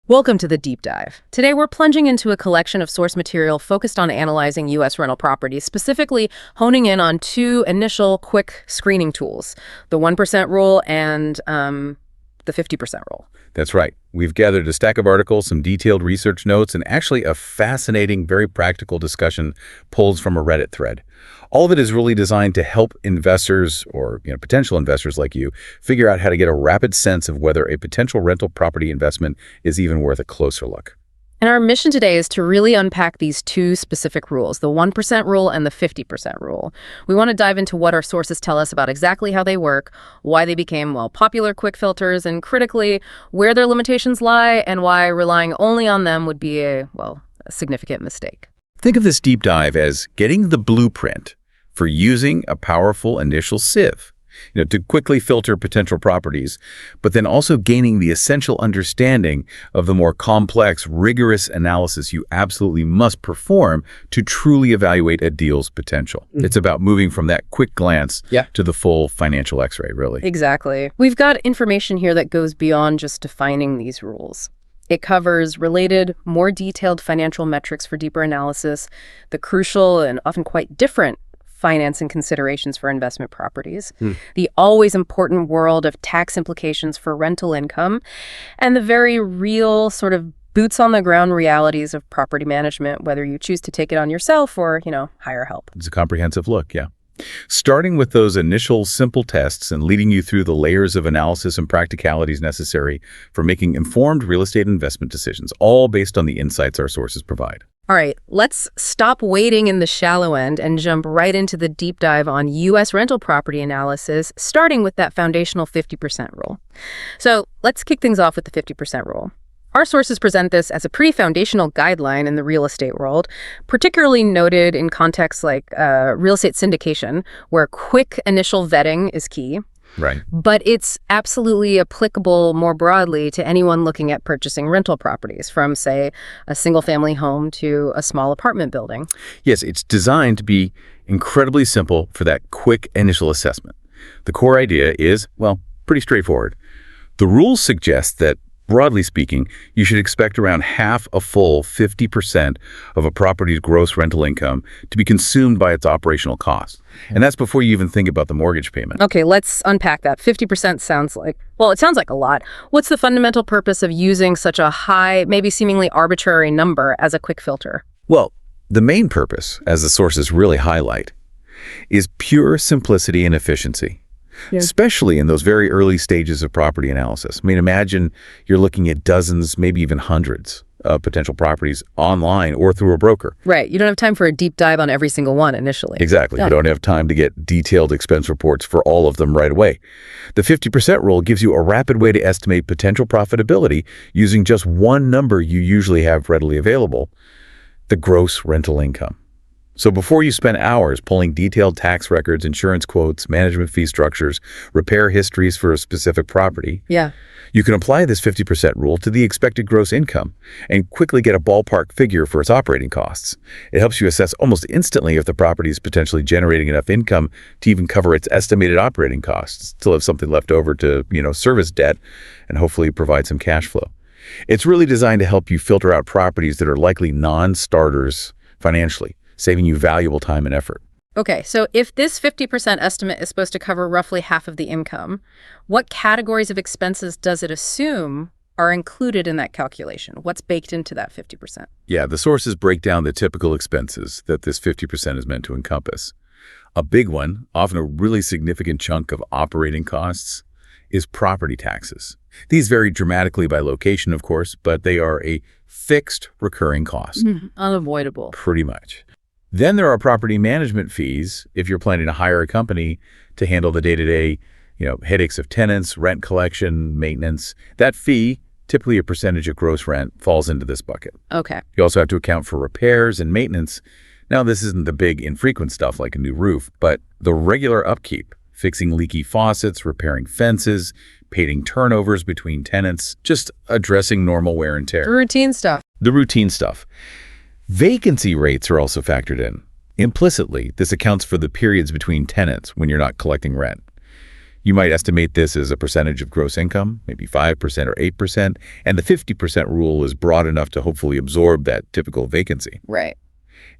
Welcome to the Deep Dive. Today we're plunging into a collection of source material focused on analyzing U.S. rental properties, specifically honing in on two initial quick screening tools, the 1% rule and the 50% rule. That's right. We've gathered a stack of articles, some detailed research notes, and actually a fascinating, very practical discussion pulled from a Reddit thread. All of it is really designed to help investors or potential investors like you figure out how to get a rapid sense of whether a potential rental property investment is even worth a closer look. And our mission today is to really unpack these two specific rules, the 1% rule and the 50% rule. We want to dive into what our sources tell us about exactly how they work, why they became, popular quick filters, and critically, where their limitations lie and why relying only on them would be a significant mistake. Think of this deep dive as getting the blueprint for using a powerful initial sieve, to quickly filter potential properties, but then also gaining the essential understanding of the more complex, rigorous analysis you absolutely must perform to truly evaluate a deal's potential. It's about moving from that quick glance to the full financial X-ray, really. Exactly. We've got information here that goes beyond just defining these rules. It covers related, more detailed financial metrics for deeper analysis, the crucial and often quite different financing considerations for investment properties, the always important world of tax implications for rental income, and the very real sort of boots on the ground realities of property management, whether you choose to take it on yourself or, hire help. It's a comprehensive look, yeah. Starting with those initial simple tests and leading you through the layers of analysis and practicalities necessary for making informed real estate investment decisions, all based on the insights our sources provide. All right, let's stop waiting in the shallow end and jump right into the deep dive on U.S. rental property analysis, starting with that foundational 50% rule. So let's kick things off with the 50% rule. Our sources present this as a pretty foundational guideline in the real estate world, particularly noted in contexts like real estate syndication, where quick initial vetting is key. Right. But it's absolutely applicable more broadly to anyone looking at purchasing rental properties, from, say, a single-family home to a small apartment building. Yes, it's designed to be incredibly simple for that quick initial assessment. The core idea is, pretty straightforward. The rules suggest that, broadly speaking, you should expect around half a full 50% of a property's gross rental income to be consumed by its operational costs. And that's before you even think about the mortgage payment. Okay, let's unpack that. 50% sounds like, it sounds like a lot. What's the fundamental purpose of using such a high, maybe seemingly arbitrary number as a quick filter? Well, the main purpose, as the sources really highlight, is pure simplicity and efficiency. Yeah. Especially in those very early stages of property analysis. Imagine you're looking at dozens, maybe even hundreds of potential properties online or through a broker. Right. You don't have time for a deep dive on every single one initially. Exactly. You don't have time to get detailed expense reports for all of them right away. The 50% rule gives you a rapid way to estimate potential profitability using just one number you usually have readily available, the gross rental income. So before you spend hours pulling detailed tax records, insurance quotes, management fee structures, repair histories for a specific property, you can apply this 50% rule to the expected gross income and quickly get a ballpark figure for its operating costs. It helps you assess almost instantly if the property is potentially generating enough income to even cover its estimated operating costs, still have something left over to, service debt and hopefully provide some cash flow. It's really designed to help you filter out properties that are likely non-starters financially, saving you valuable time and effort. Okay, so if this 50% estimate is supposed to cover roughly half of the income, what categories of expenses does it assume are included in that calculation? What's baked into that 50%? Yeah, the sources break down the typical expenses that this 50% is meant to encompass. A big one, often a really significant chunk of operating costs, is property taxes. These vary dramatically by location, of course, but they are a fixed recurring cost. Unavoidable. Pretty much. Then there are property management fees if you're planning to hire a company to handle the day-to-day, headaches of tenants, rent collection, maintenance. That fee, typically a percentage of gross rent, falls into this bucket. Okay. You also have to account for repairs and maintenance. Now, this isn't the big infrequent stuff like a new roof, but the regular upkeep, fixing leaky faucets, repairing fences, painting turnovers between tenants, just addressing normal wear and tear. The routine stuff. Vacancy rates are also factored in. Implicitly, this accounts for the periods between tenants when you're not collecting rent. You might estimate this as a percentage of gross income, maybe 5% or 8%, and the 50% rule is broad enough to hopefully absorb that typical vacancy. Right.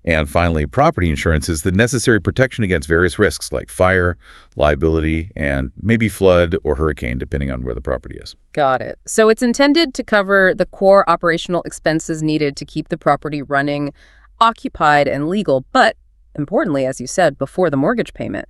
And finally, property insurance is the necessary protection against various risks like fire, liability, and maybe flood or hurricane, depending on where the property is. Got it. So it's intended to cover the core operational expenses needed to keep the property running, occupied, and legal, but importantly, as you said, before the mortgage payment.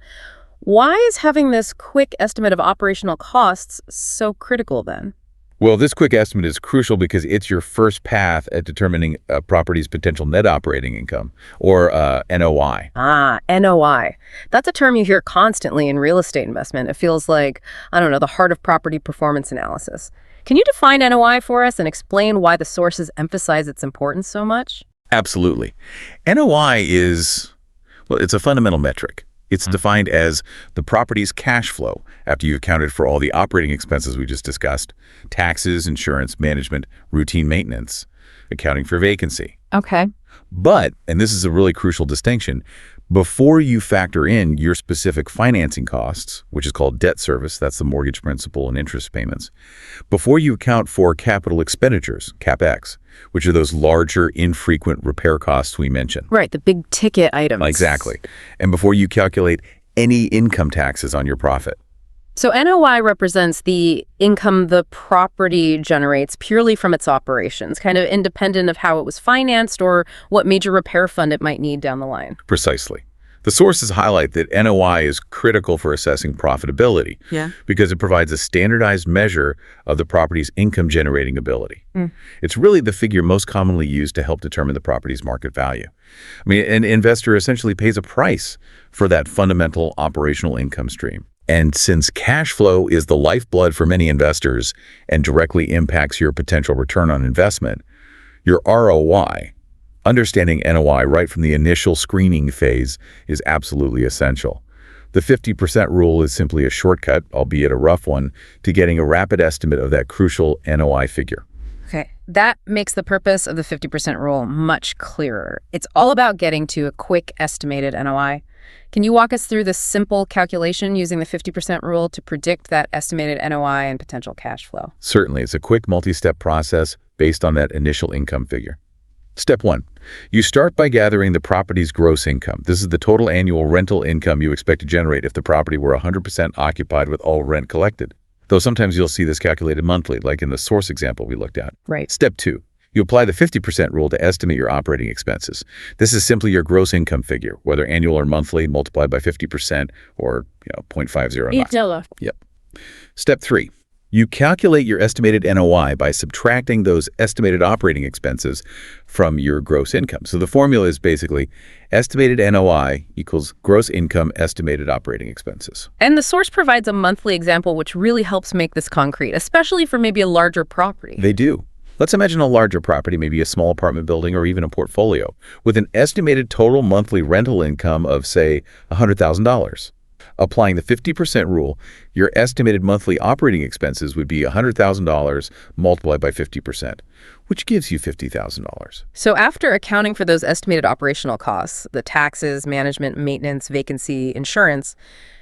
Why is having this quick estimate of operational costs so critical then? Well, this quick estimate is crucial because it's your first path at determining a property's potential net operating income, or NOI. Ah, NOI. That's a term you hear constantly in real estate investment. It feels like, I don't know, the heart of property performance analysis. Can you define NOI for us and explain why the sources emphasize its importance so much? Absolutely. NOI is, well, it's a fundamental metric. It's defined as the property's cash flow after you've accounted for all the operating expenses we just discussed, taxes, insurance, management, routine maintenance, accounting for vacancy. Okay. But, and this is a really crucial distinction, before you factor in your specific financing costs, which is called debt service, that's the mortgage principal and interest payments, before you account for capital expenditures, CapEx, which are those larger, infrequent repair costs we mentioned. Right, the big ticket items. Exactly. And before you calculate any income taxes on your profit. So NOI represents the income the property generates purely from its operations, kind of independent of how it was financed or what major repair fund it might need down the line. Precisely. The sources highlight that NOI is critical for assessing profitability because it provides a standardized measure of the property's income-generating ability. It's really the figure most commonly used to help determine the property's market value. I mean, an investor essentially pays a price for that fundamental operational income stream. And since cash flow is the lifeblood for many investors and directly impacts your potential return on investment, your ROI, understanding NOI right from the initial screening phase, is absolutely essential. The 50% rule is simply a shortcut, albeit a rough one, to getting a rapid estimate of that crucial NOI figure. Okay, that makes the purpose of the 50% rule much clearer. It's all about getting to a quick estimated NOI. Can you walk us through the simple calculation using the 50% rule to predict that estimated NOI and potential cash flow? Certainly, it's a quick multi-step process based on that initial income figure. Step 1. You start by gathering the property's gross income. This is the total annual rental income you expect to generate if the property were 100% occupied with all rent collected. Though sometimes you'll see this calculated monthly, like in the source example we looked at. Right. Step 2. You apply the 50% rule to estimate your operating expenses. This is simply your gross income figure, whether annual or monthly, multiplied by 50% or 0.50. Yep. Step 3. You calculate your estimated NOI by subtracting those estimated operating expenses from your gross income. So the formula is basically estimated NOI equals gross income estimated operating expenses. And the source provides a monthly example which really helps make this concrete, especially for maybe a larger property. They do. Let's imagine a larger property, maybe a small apartment building or even a portfolio, with an estimated total monthly rental income of, say, $100,000. Applying the 50% rule, your estimated monthly operating expenses would be $100,000 multiplied by 50%, which gives you $50,000. So after accounting for those estimated operational costs, the taxes, management, maintenance, vacancy, insurance,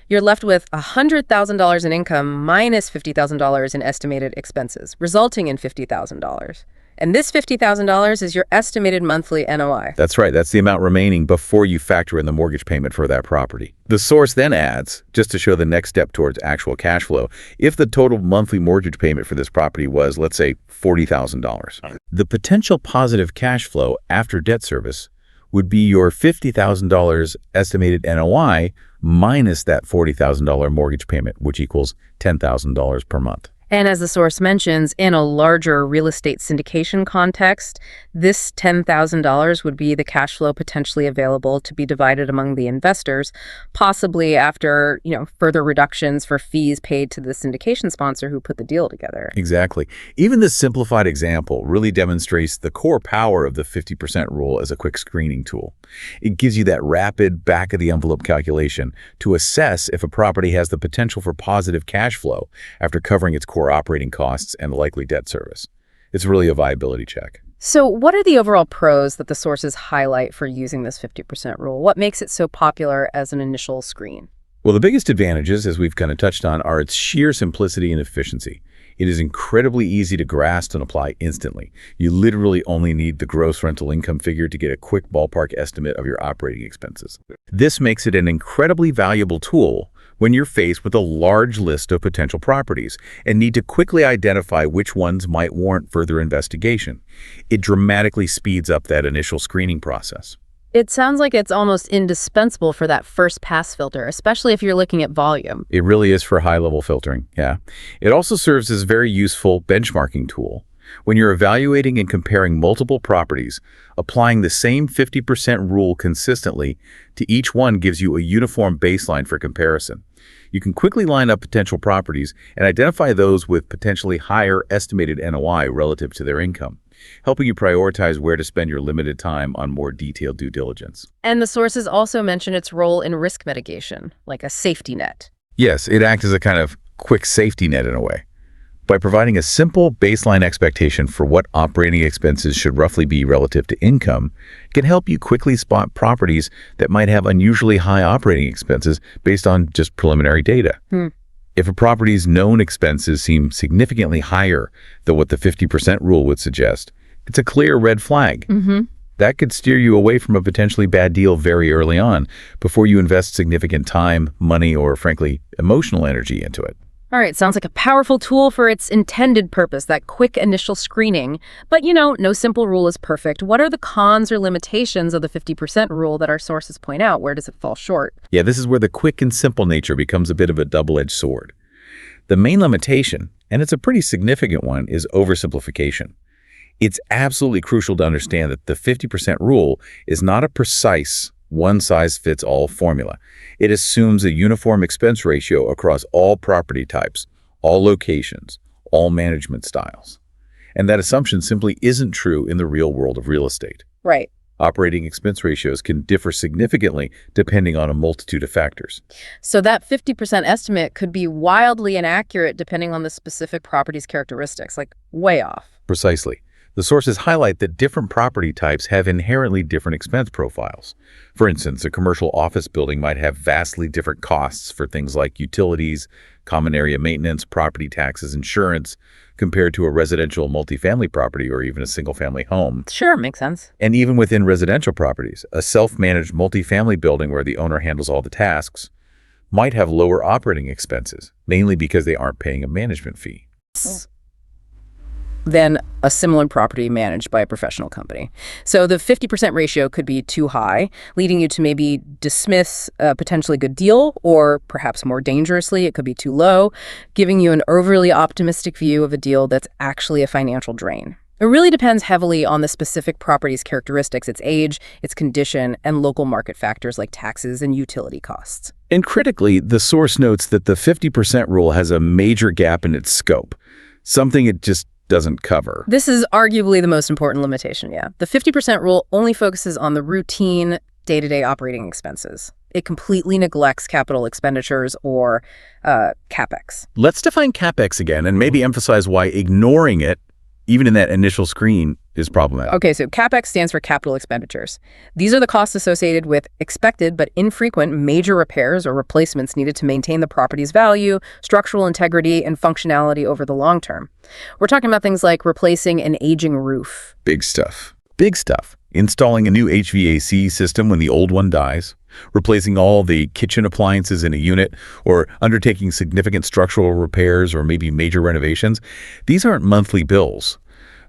you're left with $100,000 in income minus $50,000 in estimated expenses, resulting in $50,000. And this $50,000 is your estimated monthly NOI. That's right. That's the amount remaining before you factor in the mortgage payment for that property. The source then adds, just to show the next step towards actual cash flow, if the total monthly mortgage payment for this property was, let's say, $40,000. The potential positive cash flow after debt service would be your $50,000 estimated NOI minus that $40,000 mortgage payment, which equals $10,000 per month. And as the source mentions, in a larger real estate syndication context, this $10,000 would be the cash flow potentially available to be divided among the investors, possibly after, further reductions for fees paid to the syndication sponsor who put the deal together. Exactly. Even this simplified example really demonstrates the core power of the 50% rule as a quick screening tool. It gives you that rapid back-of-the-envelope calculation to assess if a property has the potential for positive cash flow after covering its core operating costs and likely debt service. It's really a viability check. So what are the overall pros that the sources highlight for using this 50% rule? What makes it so popular as an initial screen? Well, the biggest advantages, as we've kind of touched on, are its sheer simplicity and efficiency. It is incredibly easy to grasp and apply instantly. You literally only need the gross rental income figure to get a quick ballpark estimate of your operating expenses. This makes it an incredibly valuable tool when you're faced with a large list of potential properties and need to quickly identify which ones might warrant further investigation. It dramatically speeds up that initial screening process. It sounds like it's almost indispensable for that first pass filter, especially if you're looking at volume. It really is for high-level filtering, yeah. It also serves as a very useful benchmarking tool. When you're evaluating and comparing multiple properties, applying the same 50% rule consistently to each one gives you a uniform baseline for comparison. You can quickly line up potential properties and identify those with potentially higher estimated NOI relative to their income, helping you prioritize where to spend your limited time on more detailed due diligence. And the sources also mention its role in risk mitigation, like a safety net. Yes, it acts as a kind of quick safety net in a way. By providing a simple baseline expectation for what operating expenses should roughly be relative to income, it can help you quickly spot properties that might have unusually high operating expenses based on just preliminary data. If a property's known expenses seem significantly higher than what the 50% rule would suggest, it's a clear red flag. That could steer you away from a potentially bad deal very early on before you invest significant time, money, or frankly, emotional energy into it. All right, sounds like a powerful tool for its intended purpose, that quick initial screening. But, no simple rule is perfect. What are the cons or limitations of the 50% rule that our sources point out? Where does it fall short? Yeah, this is where the quick and simple nature becomes a bit of a double-edged sword. The main limitation, and it's a pretty significant one, is oversimplification. It's absolutely crucial to understand that the 50% rule is not a precise one-size-fits-all formula. It assumes a uniform expense ratio across all property types, all locations, all management styles. And that assumption simply isn't true in the real world of real estate. Right. Operating expense ratios can differ significantly depending on a multitude of factors. So that 50% estimate could be wildly inaccurate depending on the specific property's characteristics, like way off. Precisely. The sources highlight that different property types have inherently different expense profiles. For instance, a commercial office building might have vastly different costs for things like utilities, common area maintenance, property taxes, insurance, compared to a residential multifamily property or even a single-family home. Sure, makes sense. And even within residential properties, a self-managed multifamily building where the owner handles all the tasks might have lower operating expenses, mainly because they aren't paying a management fee. Than a similar property managed by a professional company. So the 50% ratio could be too high, leading you to maybe dismiss a potentially good deal, or perhaps more dangerously, it could be too low, giving you an overly optimistic view of a deal that's actually a financial drain. It really depends heavily on the specific property's characteristics, its age, its condition, and local market factors like taxes and utility costs. And critically, the source notes that the 50% rule has a major gap in its scope, something it just doesn't cover. This is arguably the most important limitation, yeah. The 50% rule only focuses on the routine, day-to-day operating expenses. It completely neglects capital expenditures or CapEx. Let's define CapEx again and maybe emphasize why ignoring it, even in that initial screen, is problematic. Okay, so CapEx stands for capital expenditures. These are the costs associated with expected but infrequent major repairs or replacements needed to maintain the property's value, structural integrity, and functionality over the long term. We're talking about things like replacing an aging roof. Big stuff. Big stuff. Installing a new HVAC system when the old one dies, replacing all the kitchen appliances in a unit, or undertaking significant structural repairs or maybe major renovations. These aren't monthly bills.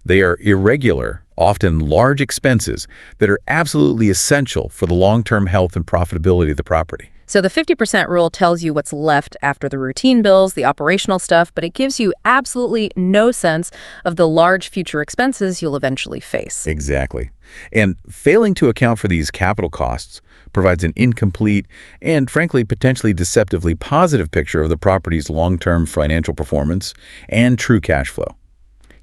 They are irregular, often large expenses that are absolutely essential for the long-term health and profitability of the property. So the 50% rule tells you what's left after the routine bills, the operational stuff, but it gives you absolutely no sense of the large future expenses you'll eventually face. Exactly. And failing to account for these capital costs provides an incomplete and, frankly, potentially deceptively positive picture of the property's long-term financial performance and true cash flow.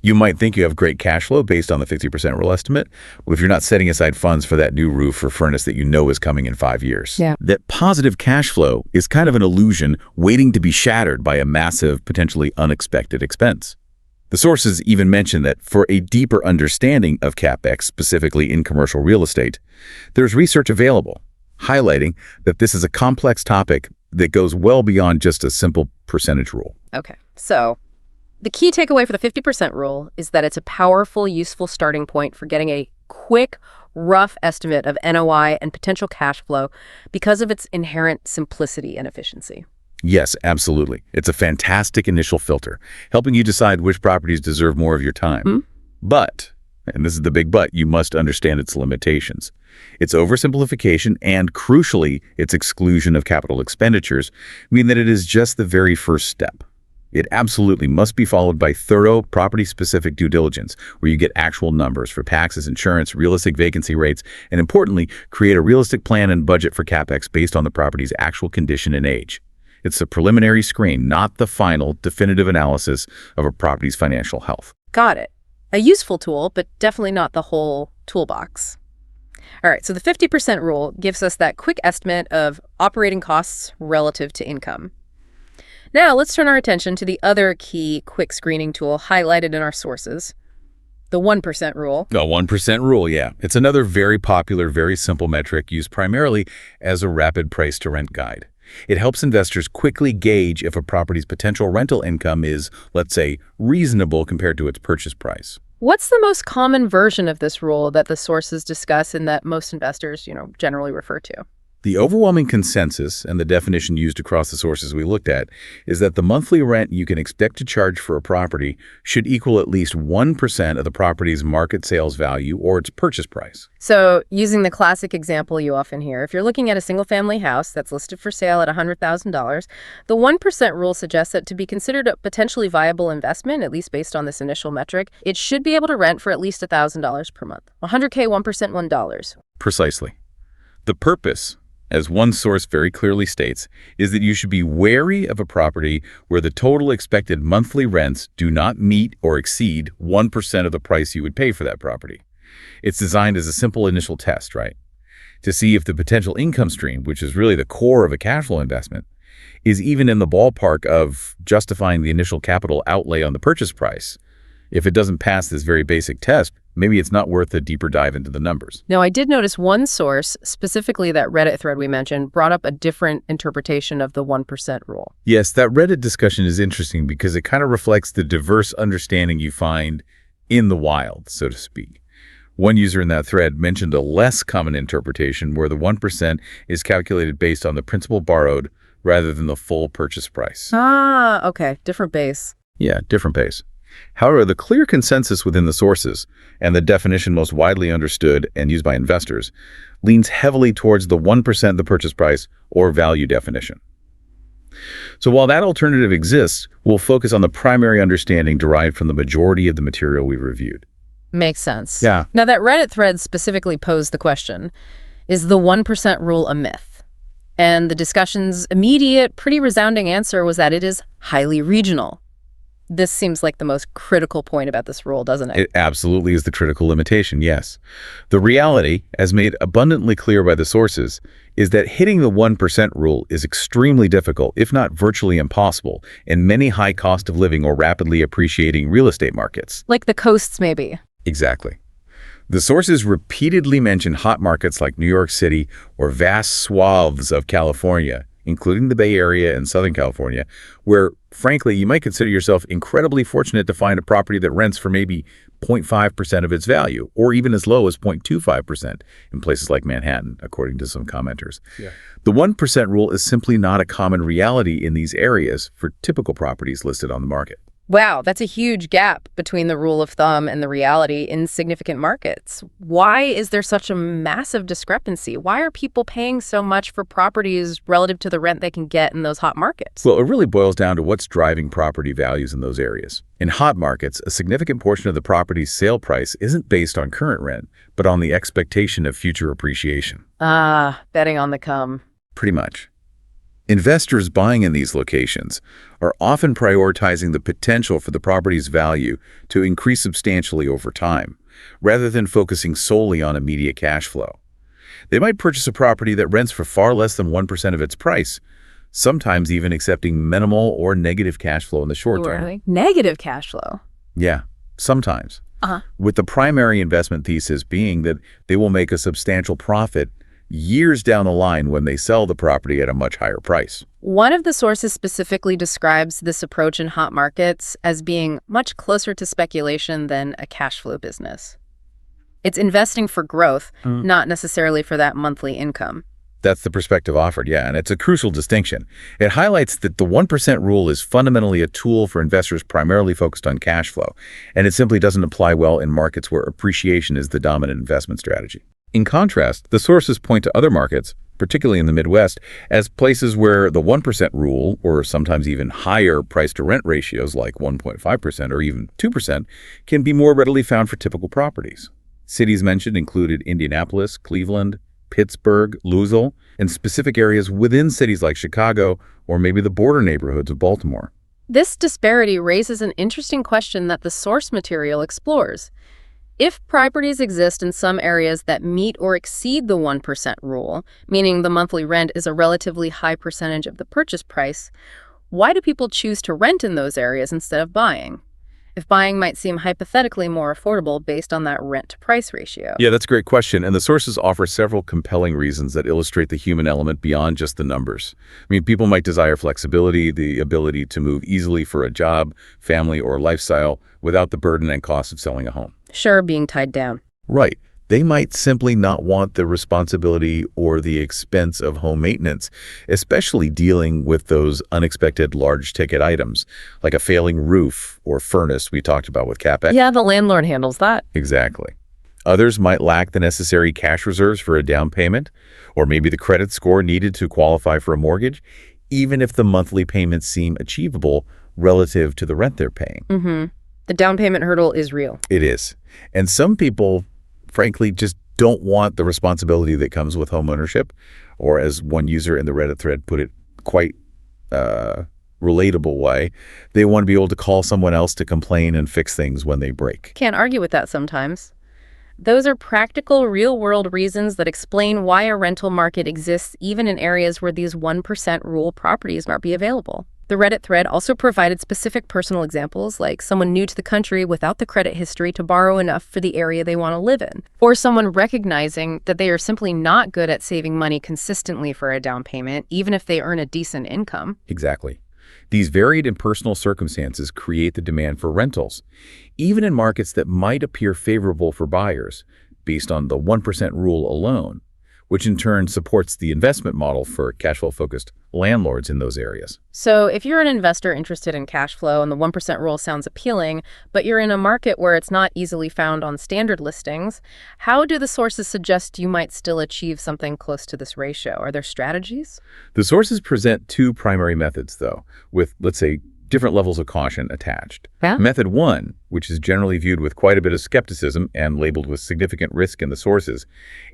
You might think you have great cash flow based on the 50% rule estimate, if you're not setting aside funds for that new roof or furnace that you know is coming in 5 years. Yeah. That positive cash flow is kind of an illusion waiting to be shattered by a massive, potentially unexpected expense. The sources even mention that for a deeper understanding of CapEx, specifically in commercial real estate, there's research available highlighting that this is a complex topic that goes well beyond just a simple percentage rule. Okay, so the key takeaway for the 50% rule is that it's a powerful, useful starting point for getting a quick, rough estimate of NOI and potential cash flow because of its inherent simplicity and efficiency. Yes, absolutely. It's a fantastic initial filter, helping you decide which properties deserve more of your time. But, and this is the big but, you must understand its limitations. Its oversimplification and, crucially, its exclusion of capital expenditures mean that it is just the very first step. It absolutely must be followed by thorough property-specific due diligence, where you get actual numbers for taxes, insurance, realistic vacancy rates, and importantly, create a realistic plan and budget for CapEx based on the property's actual condition and age. It's a preliminary screen, not the final, definitive analysis of a property's financial health. Got it. A useful tool, but definitely not the whole toolbox. All right, so the 50% rule gives us that quick estimate of operating costs relative to income. Now, let's turn our attention to the other key quick screening tool highlighted in our sources, the 1% rule. The 1% rule, yeah. It's another very popular, very simple metric used primarily as a rapid price-to-rent guide. It helps investors quickly gauge if a property's potential rental income is, let's say, reasonable compared to its purchase price. What's the most common version of this rule that the sources discuss and that most investors, generally refer to? The overwhelming consensus, and the definition used across the sources we looked at, is that the monthly rent you can expect to charge for a property should equal at least 1% of the property's market sales value or its purchase price. So, using the classic example you often hear, if you're looking at a single-family house that's listed for sale at $100,000, the 1% rule suggests that to be considered a potentially viable investment, at least based on this initial metric, it should be able to rent for at least $1,000 per month. $100K, 1%, $1. Precisely. The purpose, as one source very clearly states, is that you should be wary of a property where the total expected monthly rents do not meet or exceed 1% of the price you would pay for that property. It's designed as a simple initial test, right? To see if the potential income stream, which is really the core of a cash flow investment, is even in the ballpark of justifying the initial capital outlay on the purchase price. If it doesn't pass this very basic test, maybe it's not worth a deeper dive into the numbers. Now, I did notice one source, specifically that Reddit thread we mentioned, brought up a different interpretation of the 1% rule. Yes, that Reddit discussion is interesting because it kind of reflects the diverse understanding you find in the wild, so to speak. One user in that thread mentioned a less common interpretation where the 1% is calculated based on the principal borrowed rather than the full purchase price. Ah, okay. Different base. Yeah, different base. However, the clear consensus within the sources, and the definition most widely understood and used by investors, leans heavily towards the 1% of the purchase price or value definition. So while that alternative exists, we'll focus on the primary understanding derived from the majority of the material we reviewed. Makes sense. Yeah. Now, that Reddit thread specifically posed the question, is the 1% rule a myth? And the discussion's immediate, pretty resounding answer was that it is highly regional. This seems like the most critical point about this rule, doesn't it? It absolutely is the critical limitation, yes. The reality, as made abundantly clear by the sources, is that hitting the 1% rule is extremely difficult, if not virtually impossible, in many high cost of living or rapidly appreciating real estate markets. Like the coasts, maybe. Exactly. The sources repeatedly mention hot markets like New York City or vast swaths of California, including the Bay Area and Southern California, where, frankly, you might consider yourself incredibly fortunate to find a property that rents for maybe 0.5% of its value, or even as low as 0.25% in places like Manhattan, according to some commenters. Yeah. The 1% rule is simply not a common reality in these areas for typical properties listed on the market. Wow, that's a huge gap between the rule of thumb and the reality in significant markets. Why is there such a massive discrepancy? Why are people paying so much for properties relative to the rent they can get in those hot markets? Well, it really boils down to what's driving property values in those areas. In hot markets, a significant portion of the property's sale price isn't based on current rent, but on the expectation of future appreciation. Ah, betting on the come. Pretty much. Investors buying in these locations are often prioritizing the potential for the property's value to increase substantially over time, rather than focusing solely on immediate cash flow. They might purchase a property that rents for far less than 1% of its price, sometimes even accepting minimal or negative cash flow in the short term. Really? Negative cash flow? Yeah, sometimes. Uh-huh. With the primary investment thesis being that they will make a substantial profit years down the line when they sell the property at a much higher price. One of the sources specifically describes this approach in hot markets as being much closer to speculation than a cash flow business. It's investing for growth, not necessarily for that monthly income. That's the perspective offered, yeah, and it's a crucial distinction. It highlights that the 1% rule is fundamentally a tool for investors primarily focused on cash flow, and it simply doesn't apply well in markets where appreciation is the dominant investment strategy. In contrast, the sources point to other markets, particularly in the Midwest, as places where the 1% rule, or sometimes even higher price-to-rent ratios like 1.5% or even 2%, can be more readily found for typical properties. Cities mentioned included Indianapolis, Cleveland, Pittsburgh, Louisville, and specific areas within cities like Chicago or maybe the border neighborhoods of Baltimore. This disparity raises an interesting question that the source material explores. If properties exist in some areas that meet or exceed the 1% rule, meaning the monthly rent is a relatively high percentage of the purchase price, why do people choose to rent in those areas instead of buying? If buying might seem hypothetically more affordable based on that rent-to-price ratio. Yeah, that's a great question, and the sources offer several compelling reasons that illustrate the human element beyond just the numbers. I mean, people might desire flexibility, the ability to move easily for a job, family, or lifestyle without the burden and cost of selling a home. Sure, being tied down. Right. They might simply not want the responsibility or the expense of home maintenance, especially dealing with those unexpected large-ticket items, like a failing roof or furnace we talked about with CapEx. Yeah, the landlord handles that. Exactly. Others might lack the necessary cash reserves for a down payment, or maybe the credit score needed to qualify for a mortgage, even if the monthly payments seem achievable relative to the rent they're paying. The down payment hurdle is real. It is. And some people frankly just don't want the responsibility that comes with homeownership, or as one user in the Reddit thread put it quite relatable way, they want to be able to call someone else to complain and fix things when they break. Can't argue with that sometimes. Those are practical, real-world reasons that explain why a rental market exists even in areas where these 1% rule properties might be available. The Reddit thread also provided specific personal examples, like someone new to the country without the credit history to borrow enough for the area they want to live in, or someone recognizing that they are simply not good at saving money consistently for a down payment, even if they earn a decent income. Exactly. These varied and personal circumstances create the demand for rentals, even in markets that might appear favorable for buyers based on the 1% rule alone, which in turn supports the investment model for cash flow-focused landlords in those areas. So if you're an investor interested in cash flow and the 1% rule sounds appealing, but you're in a market where it's not easily found on standard listings, how do the sources suggest you might still achieve something close to this ratio? Are there strategies? The sources present two primary methods, though, with, let's say, different levels of caution attached. Yeah? Method one, which is generally viewed with quite a bit of skepticism and labeled with significant risk in the sources,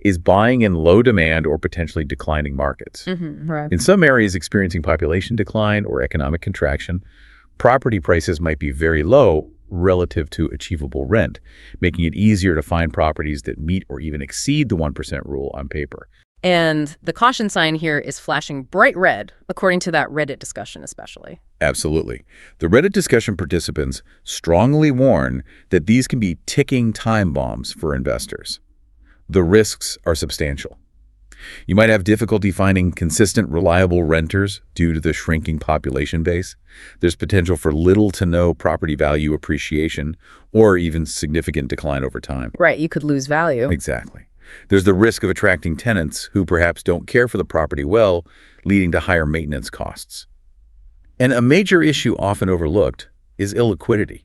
is buying in low demand or potentially declining markets. Right. In some areas experiencing population decline or economic contraction, property prices might be very low relative to achievable rent, making it easier to find properties that meet or even exceed the 1% rule on paper. And the caution sign here is flashing bright red, according to that Reddit discussion especially. Absolutely. The Reddit discussion participants strongly warn that these can be ticking time bombs for investors. The risks are substantial. You might have difficulty finding consistent, reliable renters due to the shrinking population base. There's potential for little to no property value appreciation or even significant decline over time. Right, you could lose value. Exactly. There's the risk of attracting tenants who perhaps don't care for the property well, leading to higher maintenance costs. And a major issue often overlooked is illiquidity.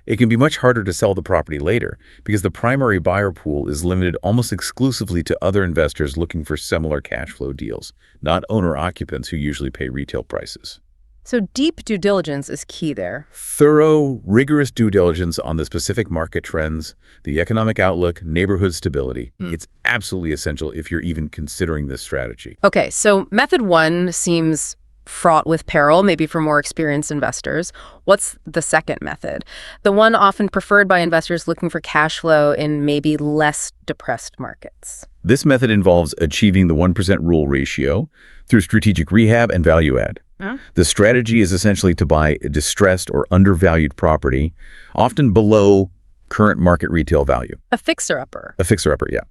It can be much harder to sell the property later because the primary buyer pool is limited almost exclusively to other investors looking for similar cash flow deals, not owner-occupants who usually pay retail prices. So deep due diligence is key there. Thorough, rigorous due diligence on the specific market trends, the economic outlook, neighborhood stability. It's absolutely essential if you're even considering this strategy. Okay, so method one seems fraught with peril, maybe for more experienced investors. What's the second method? The one often preferred by investors looking for cash flow in maybe less depressed markets. This method involves achieving the 1% rule ratio through strategic rehab and value add. The strategy is essentially to buy a distressed or undervalued property, often below Current market retail value. A fixer-upper. A fixer-upper, yeah.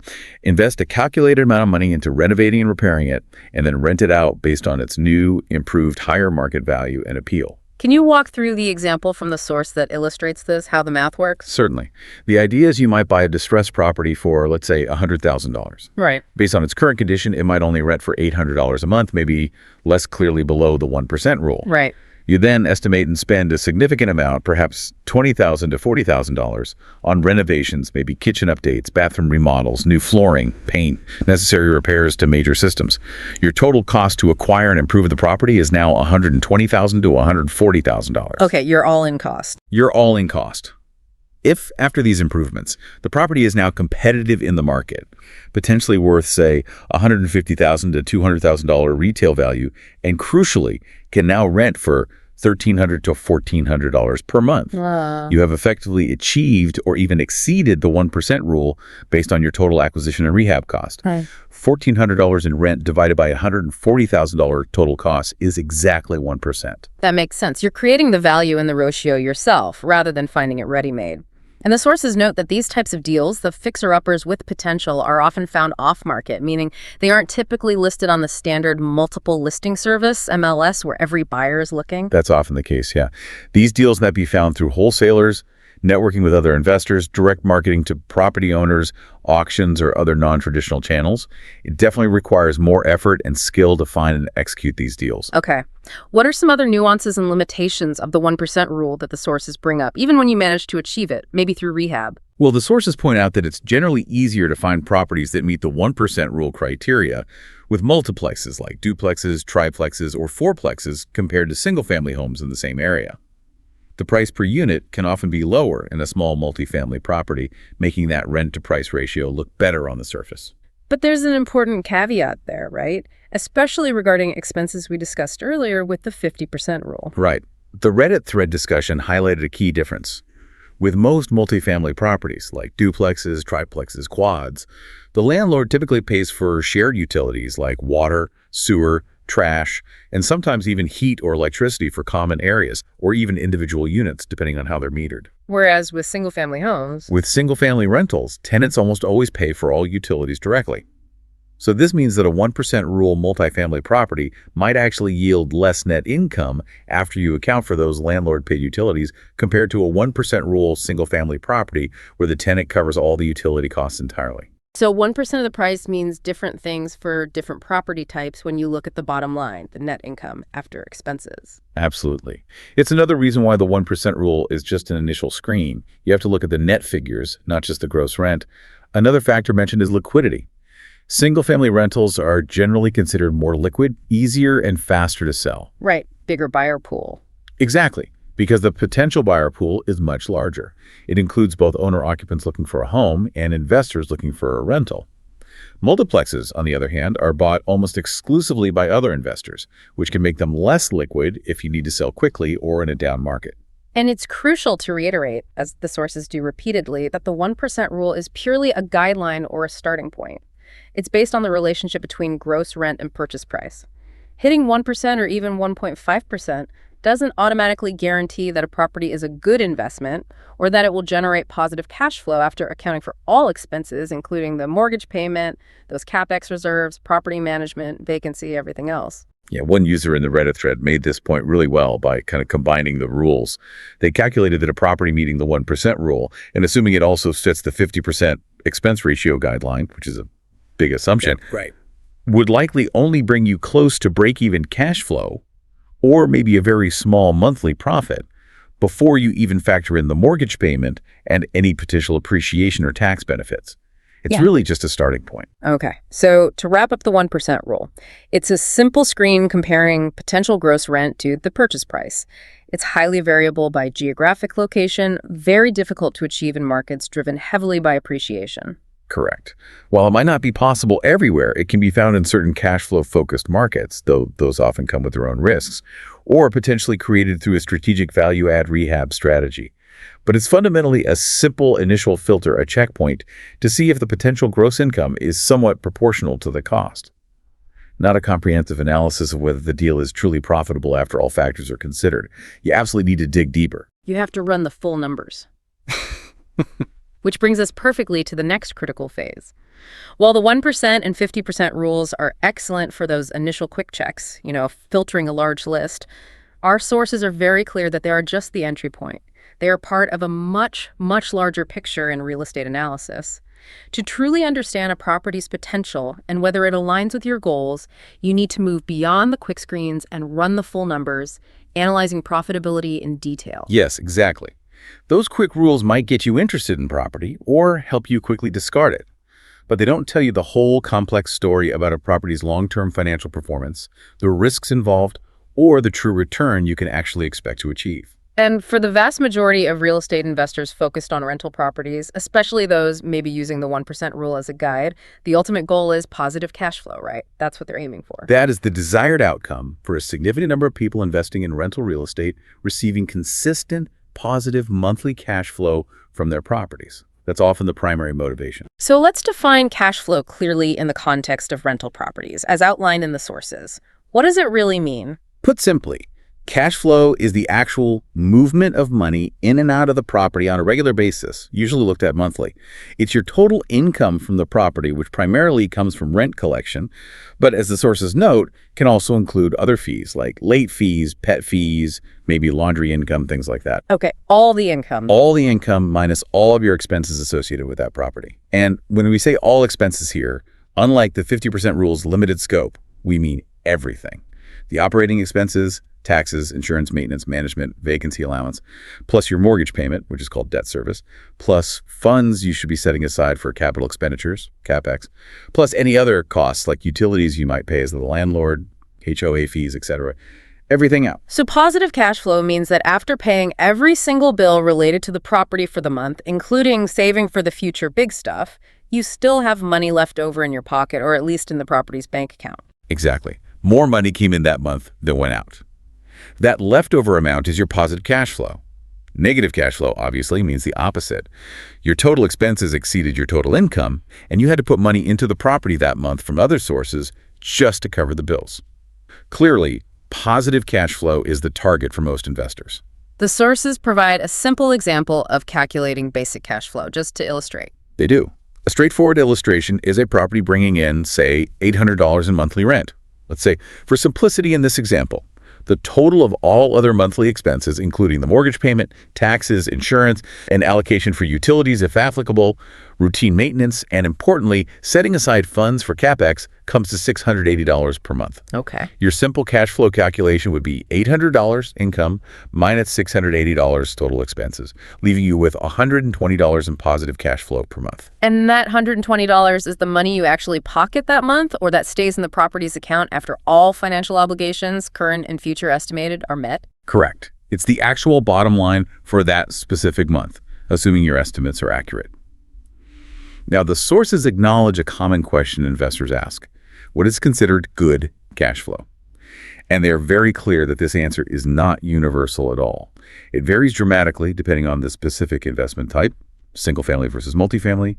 Invest a calculated amount of money into renovating and repairing it, and then rent it out based on its new, improved, higher market value and appeal. Can you walk through the example from the source that illustrates this, how the math works? Certainly. The idea is you might buy a distressed property for, let's say, $100,000. Right. Based on its current condition, it might only rent for $800 a month, maybe less clearly below the 1% rule. Right. You then estimate and spend a significant amount, perhaps $20,000 to $40,000, on renovations, maybe kitchen updates, bathroom remodels, new flooring, paint, necessary repairs to major systems. Your total cost to acquire and improve the property is now $120,000 to $140,000. Okay, your all-in cost. Your all-in cost. If, after these improvements, the property is now competitive in the market, potentially worth, say, $150,000 to $200,000 retail value, and crucially, can now rent for $1,300 to $1,400 per month, you have effectively achieved or even exceeded the 1% rule based on your total acquisition and rehab cost. $1,400 in rent divided by $140,000 total cost is exactly 1%. That makes sense. You're creating the value in the ratio yourself rather than finding it ready-made. And the sources note that these types of deals, the fixer-uppers with potential, are often found off-market, meaning they aren't typically listed on the standard multiple listing service, MLS, where every buyer is looking. That's often the case, yeah. These deals might be found through wholesalers, networking with other investors, direct marketing to property owners, auctions, or other non-traditional channels. It definitely requires more effort and skill to find and execute these deals. Okay. What are some other nuances and limitations of the 1% rule that the sources bring up, even when you manage to achieve it, maybe through rehab? Well, the sources point out that it's generally easier to find properties that meet the 1% rule criteria with multiplexes like duplexes, triplexes, or fourplexes compared to single-family homes in the same area. The price per unit can often be lower in a small multifamily property, making that rent-to-price ratio look better on the surface. But there's an important caveat there, right? Especially regarding expenses we discussed earlier with the 50% rule. Right. The Reddit thread discussion highlighted a key difference. With most multifamily properties, like duplexes, triplexes, quads, the landlord typically pays for shared utilities like water, sewer, trash, and sometimes even heat or electricity for common areas, or even individual units, depending on how they're metered. Whereas with single-family homes... With single-family rentals, tenants almost always pay for all utilities directly. So this means that a 1% rule multifamily property might actually yield less net income after you account for those landlord-paid utilities compared to a 1% rule single-family property where the tenant covers all the utility costs entirely. So 1% of the price means different things for different property types when you look at the bottom line, the net income after expenses. Absolutely. It's another reason why the 1% rule is just an initial screen. You have to look at the net figures, not just the gross rent. Another factor mentioned is liquidity. Single-family rentals are generally considered more liquid, easier, and faster to sell. Right. Bigger buyer pool. Exactly. Because the potential buyer pool is much larger. It includes both owner-occupants looking for a home and investors looking for a rental. Multiplexes, on the other hand, are bought almost exclusively by other investors, which can make them less liquid if you need to sell quickly or in a down market. And it's crucial to reiterate, as the sources do repeatedly, that the 1% rule is purely a guideline or a starting point. It's based on the relationship between gross rent and purchase price. Hitting 1% or even 1.5% doesn't automatically guarantee that a property is a good investment or that it will generate positive cash flow after accounting for all expenses, including the mortgage payment, those CapEx reserves, property management, vacancy, everything else. Yeah, one user in the Reddit thread made this point really well by kind of combining the rules. They calculated that a property meeting the 1% rule, and assuming it also fits the 50% expense ratio guideline, which is a big assumption, right, would likely only bring you close to break-even cash flow or maybe a very small monthly profit before you even factor in the mortgage payment and any potential appreciation or tax benefits. It's really just a starting point. Okay, so to wrap up the 1% rule, it's a simple screen comparing potential gross rent to the purchase price. It's highly variable by geographic location, very difficult to achieve in markets driven heavily by appreciation. Correct. While it might not be possible everywhere, it can be found in certain cash flow-focused markets, though those often come with their own risks, or potentially created through a strategic value-add rehab strategy. But it's fundamentally a simple initial filter, a checkpoint, to see if the potential gross income is somewhat proportional to the cost. Not a comprehensive analysis of whether the deal is truly profitable after all factors are considered. You absolutely need to dig deeper. You have to run the full numbers. Which brings us perfectly to the next critical phase. While the 1% and 50% rules are excellent for those initial quick checks, filtering a large list, our sources are very clear that they are just the entry point. They are part of a much, much larger picture in real estate analysis. To truly understand a property's potential and whether it aligns with your goals, you need to move beyond the quick screens and run the full numbers, analyzing profitability in detail. Yes, exactly. Those quick rules might get you interested in property or help you quickly discard it, but they don't tell you the whole complex story about a property's long-term financial performance, the risks involved, or the true return you can actually expect to achieve. And for the vast majority of real estate investors focused on rental properties, especially those maybe using the 1% rule as a guide, the ultimate goal is positive cash flow, right? That's what they're aiming for. That is the desired outcome for a significant number of people investing in rental real estate, receiving consistent, positive monthly cash flow from their properties. That's often the primary motivation. So let's define cash flow clearly in the context of rental properties, as outlined in the sources. What does it really mean? Put simply, cash flow is the actual movement of money in and out of the property on a regular basis, usually looked at monthly. It's your total income from the property, which primarily comes from rent collection, but as the sources note, can also include other fees like late fees, pet fees, maybe laundry income, things like that. Okay, all the income. All the income minus all of your expenses associated with that property. And when we say all expenses here, unlike the 50% rule's limited scope, we mean everything. The operating expenses, taxes, insurance, maintenance, management, vacancy allowance, plus your mortgage payment, which is called debt service, plus funds you should be setting aside for capital expenditures, CapEx, plus any other costs like utilities you might pay as the landlord, HOA fees, etc. Everything out. So positive cash flow means that after paying every single bill related to the property for the month, including saving for the future big stuff, you still have money left over in your pocket, or at least in the property's bank account. Exactly. More money came in that month than went out. That leftover amount is your positive cash flow. Negative cash flow obviously means the opposite. Your total expenses exceeded your total income, and you had to put money into the property that month from other sources just to cover the bills. Clearly, positive cash flow is the target for most investors. The sources provide a simple example of calculating basic cash flow, just to illustrate. They do. A straightforward illustration is a property bringing in, say, $800 in monthly rent. Let's say, for simplicity in this example, the total of all other monthly expenses, including the mortgage payment, taxes, insurance, and allocation for utilities if applicable, routine maintenance, and importantly, setting aside funds for CapEx, comes to $680 per month. Okay. Your simple cash flow calculation would be $800 income minus $680 total expenses, leaving you with $120 in positive cash flow per month. And that $120 is the money you actually pocket that month, or that stays in the property's account after all financial obligations, current and future estimated, are met? Correct. It's the actual bottom line for that specific month, assuming your estimates are accurate. Now, the sources acknowledge a common question investors ask: what is considered good cash flow? And they are very clear that this answer is not universal at all. It varies dramatically depending on the specific investment type, single family versus multifamily,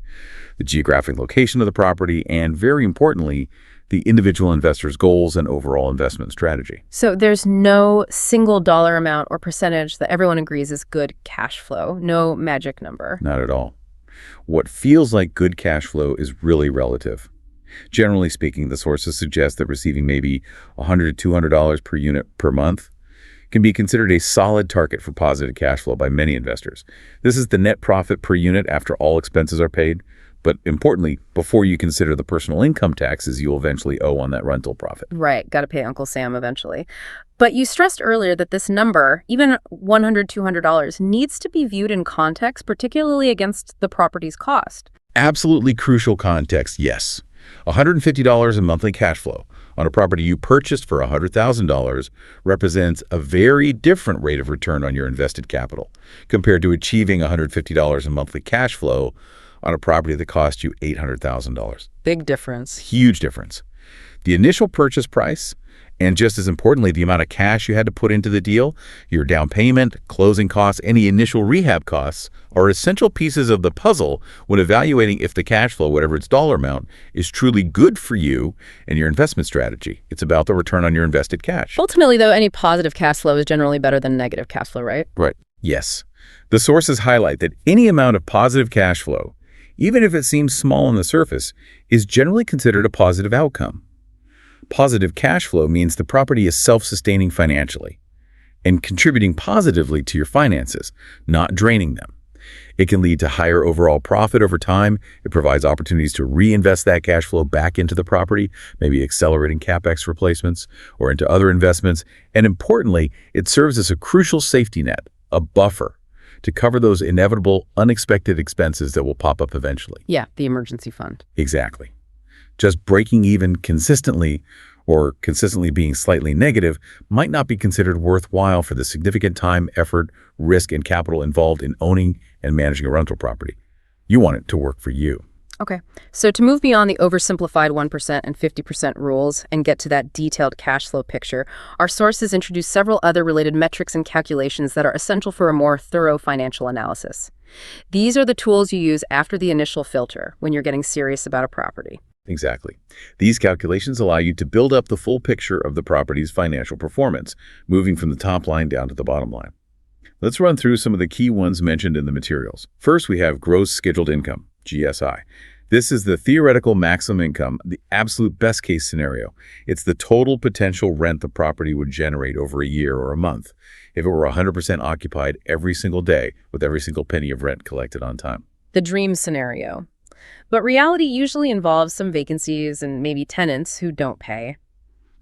the geographic location of the property, and very importantly, the individual investor's goals and overall investment strategy. So there's no single dollar amount or percentage that everyone agrees is good cash flow, no magic number. Not at all. What feels like good cash flow is really relative. Generally speaking, the sources suggest that receiving maybe $100 to $200 per unit per month can be considered a solid target for positive cash flow by many investors. This is the net profit per unit after all expenses are paid, but importantly, before you consider the personal income taxes you'll eventually owe on that rental profit. Right, got to pay Uncle Sam eventually. But you stressed earlier that this number, even $100, $200, needs to be viewed in context, particularly against the property's cost. Absolutely crucial context, yes. $150 in monthly cash flow on a property you purchased for $100,000 represents a very different rate of return on your invested capital compared to achieving $150 in monthly cash flow on a property that cost you $800,000. Big difference. Huge difference. The initial purchase price, and just as importantly, the amount of cash you had to put into the deal, your down payment, closing costs, any initial rehab costs, are essential pieces of the puzzle when evaluating if the cash flow, whatever its dollar amount, is truly good for you and your investment strategy. It's about the return on your invested cash. Ultimately, though, any positive cash flow is generally better than negative cash flow, right? Right. Yes. The sources highlight that any amount of positive cash flow, even if it seems small on the surface, is generally considered a positive outcome. Positive cash flow means the property is self-sustaining financially and contributing positively to your finances, not draining them. It can lead to higher overall profit over time. It provides opportunities to reinvest that cash flow back into the property, maybe accelerating CapEx replacements or into other investments. And importantly, it serves as a crucial safety net, a buffer, to cover those inevitable, unexpected expenses that will pop up eventually. Yeah, the emergency fund. Exactly. Just breaking even consistently or consistently being slightly negative might not be considered worthwhile for the significant time, effort, risk, and capital involved in owning and managing a rental property. You want it to work for you. Okay, so to move beyond the oversimplified 1% and 50% rules and get to that detailed cash flow picture, our sources introduce several other related metrics and calculations that are essential for a more thorough financial analysis. These are the tools you use after the initial filter when you're getting serious about a property. Exactly. These calculations allow you to build up the full picture of the property's financial performance, moving from the top line down to the bottom line. Let's run through some of the key ones mentioned in the materials. First, we have gross scheduled income, GSI. This is the theoretical maximum income, the absolute best case scenario. It's the total potential rent the property would generate over a year or a month if it were 100% occupied every single day with every single penny of rent collected on time. The dream scenario. But reality usually involves some vacancies and maybe tenants who don't pay.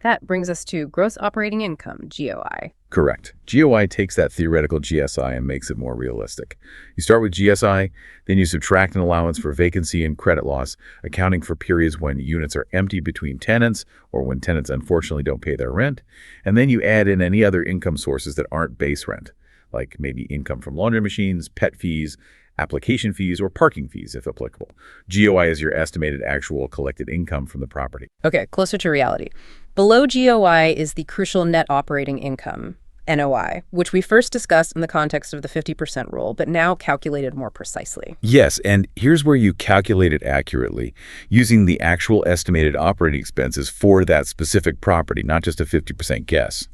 That brings us to gross operating income, GOI. Correct. GOI takes that theoretical GSI and makes it more realistic. You start with GSI, then you subtract an allowance for vacancy and credit loss, accounting for periods when units are empty between tenants or when tenants unfortunately don't pay their rent, and then you add in any other income sources that aren't base rent, like maybe income from laundry machines, pet fees, application fees, or parking fees if applicable. GOI is your estimated actual collected income from the property. Okay, closer to reality. Below GOI is the crucial net operating income, NOI, which we first discussed in the context of the 50% rule, but now calculated more precisely. Yes, and here's where you calculate it accurately, using the actual estimated operating expenses for that specific property, not just a 50% guess.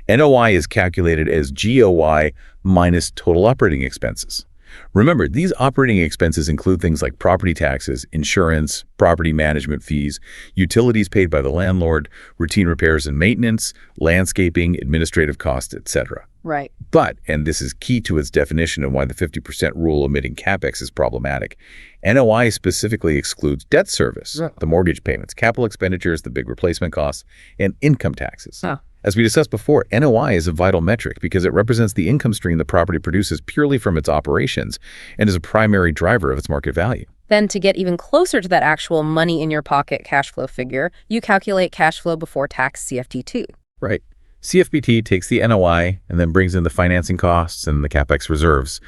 NOI is calculated as GOI minus total operating expenses. Remember, these operating expenses include things like property taxes, insurance, property management fees, utilities paid by the landlord, routine repairs and maintenance, landscaping, administrative costs, etc. Right. But, and this is key to its definition and why the 50% rule omitting CapEx is problematic, NOI specifically excludes debt service, the mortgage payments, capital expenditures, the big replacement costs, and income taxes. Oh. As we discussed before, NOI is a vital metric because it represents the income stream the property produces purely from its operations and is a primary driver of its market value. Then to get even closer to that actual money in your pocket cash flow figure, you calculate cash flow before tax, CFT2. Right. CFBT takes the NOI and then brings in the financing costs and the CapEx reserves.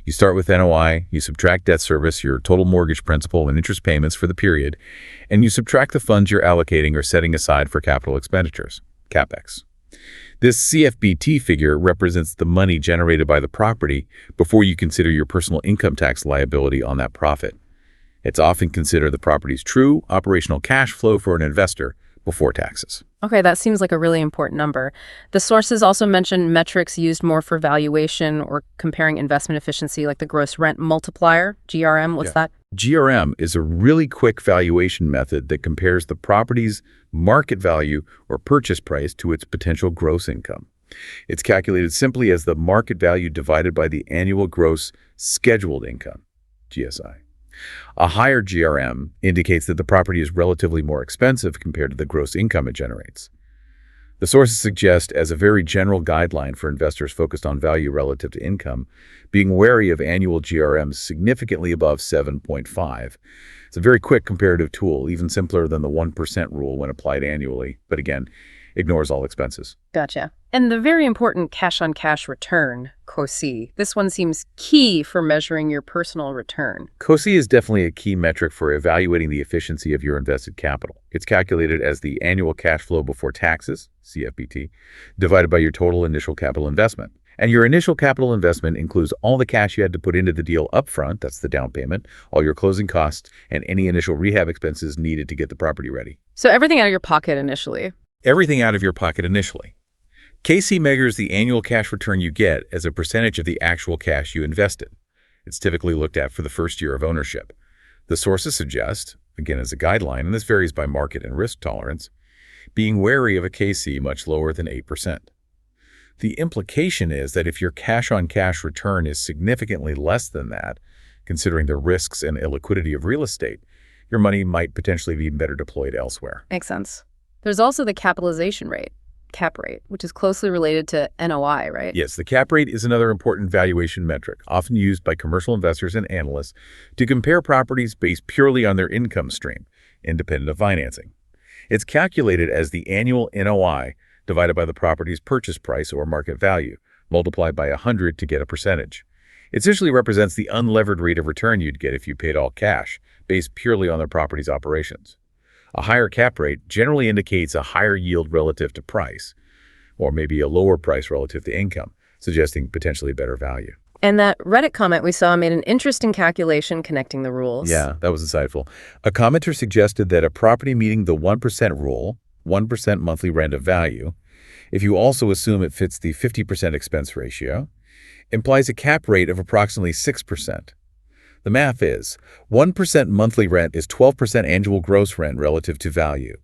You start with NOI, you subtract debt service, your total mortgage principal and interest payments for the period, and you subtract the funds you're allocating or setting aside for capital expenditures, CapEx. This CFBT figure represents the money generated by the property before you consider your personal income tax liability on that profit. It's often considered the property's true operational cash flow for an investor before taxes. Okay, that seems like a really important number. The sources also mention metrics used more for valuation or comparing investment efficiency, like the gross rent multiplier, GRM. What's that? GRM is a really quick valuation method that compares the property's market value or purchase price to its potential gross income. It's calculated simply as the market value divided by the annual gross scheduled income, GSI. A higher GRM indicates that the property is relatively more expensive compared to the gross income it generates. The sources suggest, as a very general guideline for investors focused on value relative to income, being wary of annual GRMs significantly above 7.5. It's a very quick comparative tool, even simpler than the 1% rule when applied annually, but again, ignores all expenses. Gotcha. And the very important cash-on-cash return, COCI. This one seems key for measuring your personal return. COCI is definitely a key metric for evaluating the efficiency of your invested capital. It's calculated as the annual cash flow before taxes, CFBT, divided by your total initial capital investment. And your initial capital investment includes all the cash you had to put into the deal upfront, that's the down payment, all your closing costs, and any initial rehab expenses needed to get the property ready. So everything out of your pocket initially. Everything out of your pocket initially. KC measures the annual cash return you get as a percentage of the actual cash you invested. It's typically looked at for the first year of ownership. The sources suggest, again as a guideline, and this varies by market and risk tolerance, being wary of a KC much lower than 8%. The implication is that if your cash-on-cash return is significantly less than that, considering the risks and illiquidity of real estate, your money might potentially be better deployed elsewhere. Makes sense. There's also the capitalization rate, cap rate, which is closely related to NOI, right? Yes, the cap rate is another important valuation metric, often used by commercial investors and analysts to compare properties based purely on their income stream, independent of financing. It's calculated as the annual NOI divided by the property's purchase price or market value, multiplied by 100 to get a percentage. It essentially represents the unlevered rate of return you'd get if you paid all cash, based purely on the property's operations. A higher cap rate generally indicates a higher yield relative to price, or maybe a lower price relative to income, suggesting potentially better value. And that Reddit comment we saw made an interesting calculation connecting the rules. Yeah, that was insightful. A commenter suggested that a property meeting the 1% rule, 1% monthly rent of value, if you also assume it fits the 50% expense ratio, implies a cap rate of approximately 6%. The math is 1% monthly rent is 12% annual gross rent relative to value.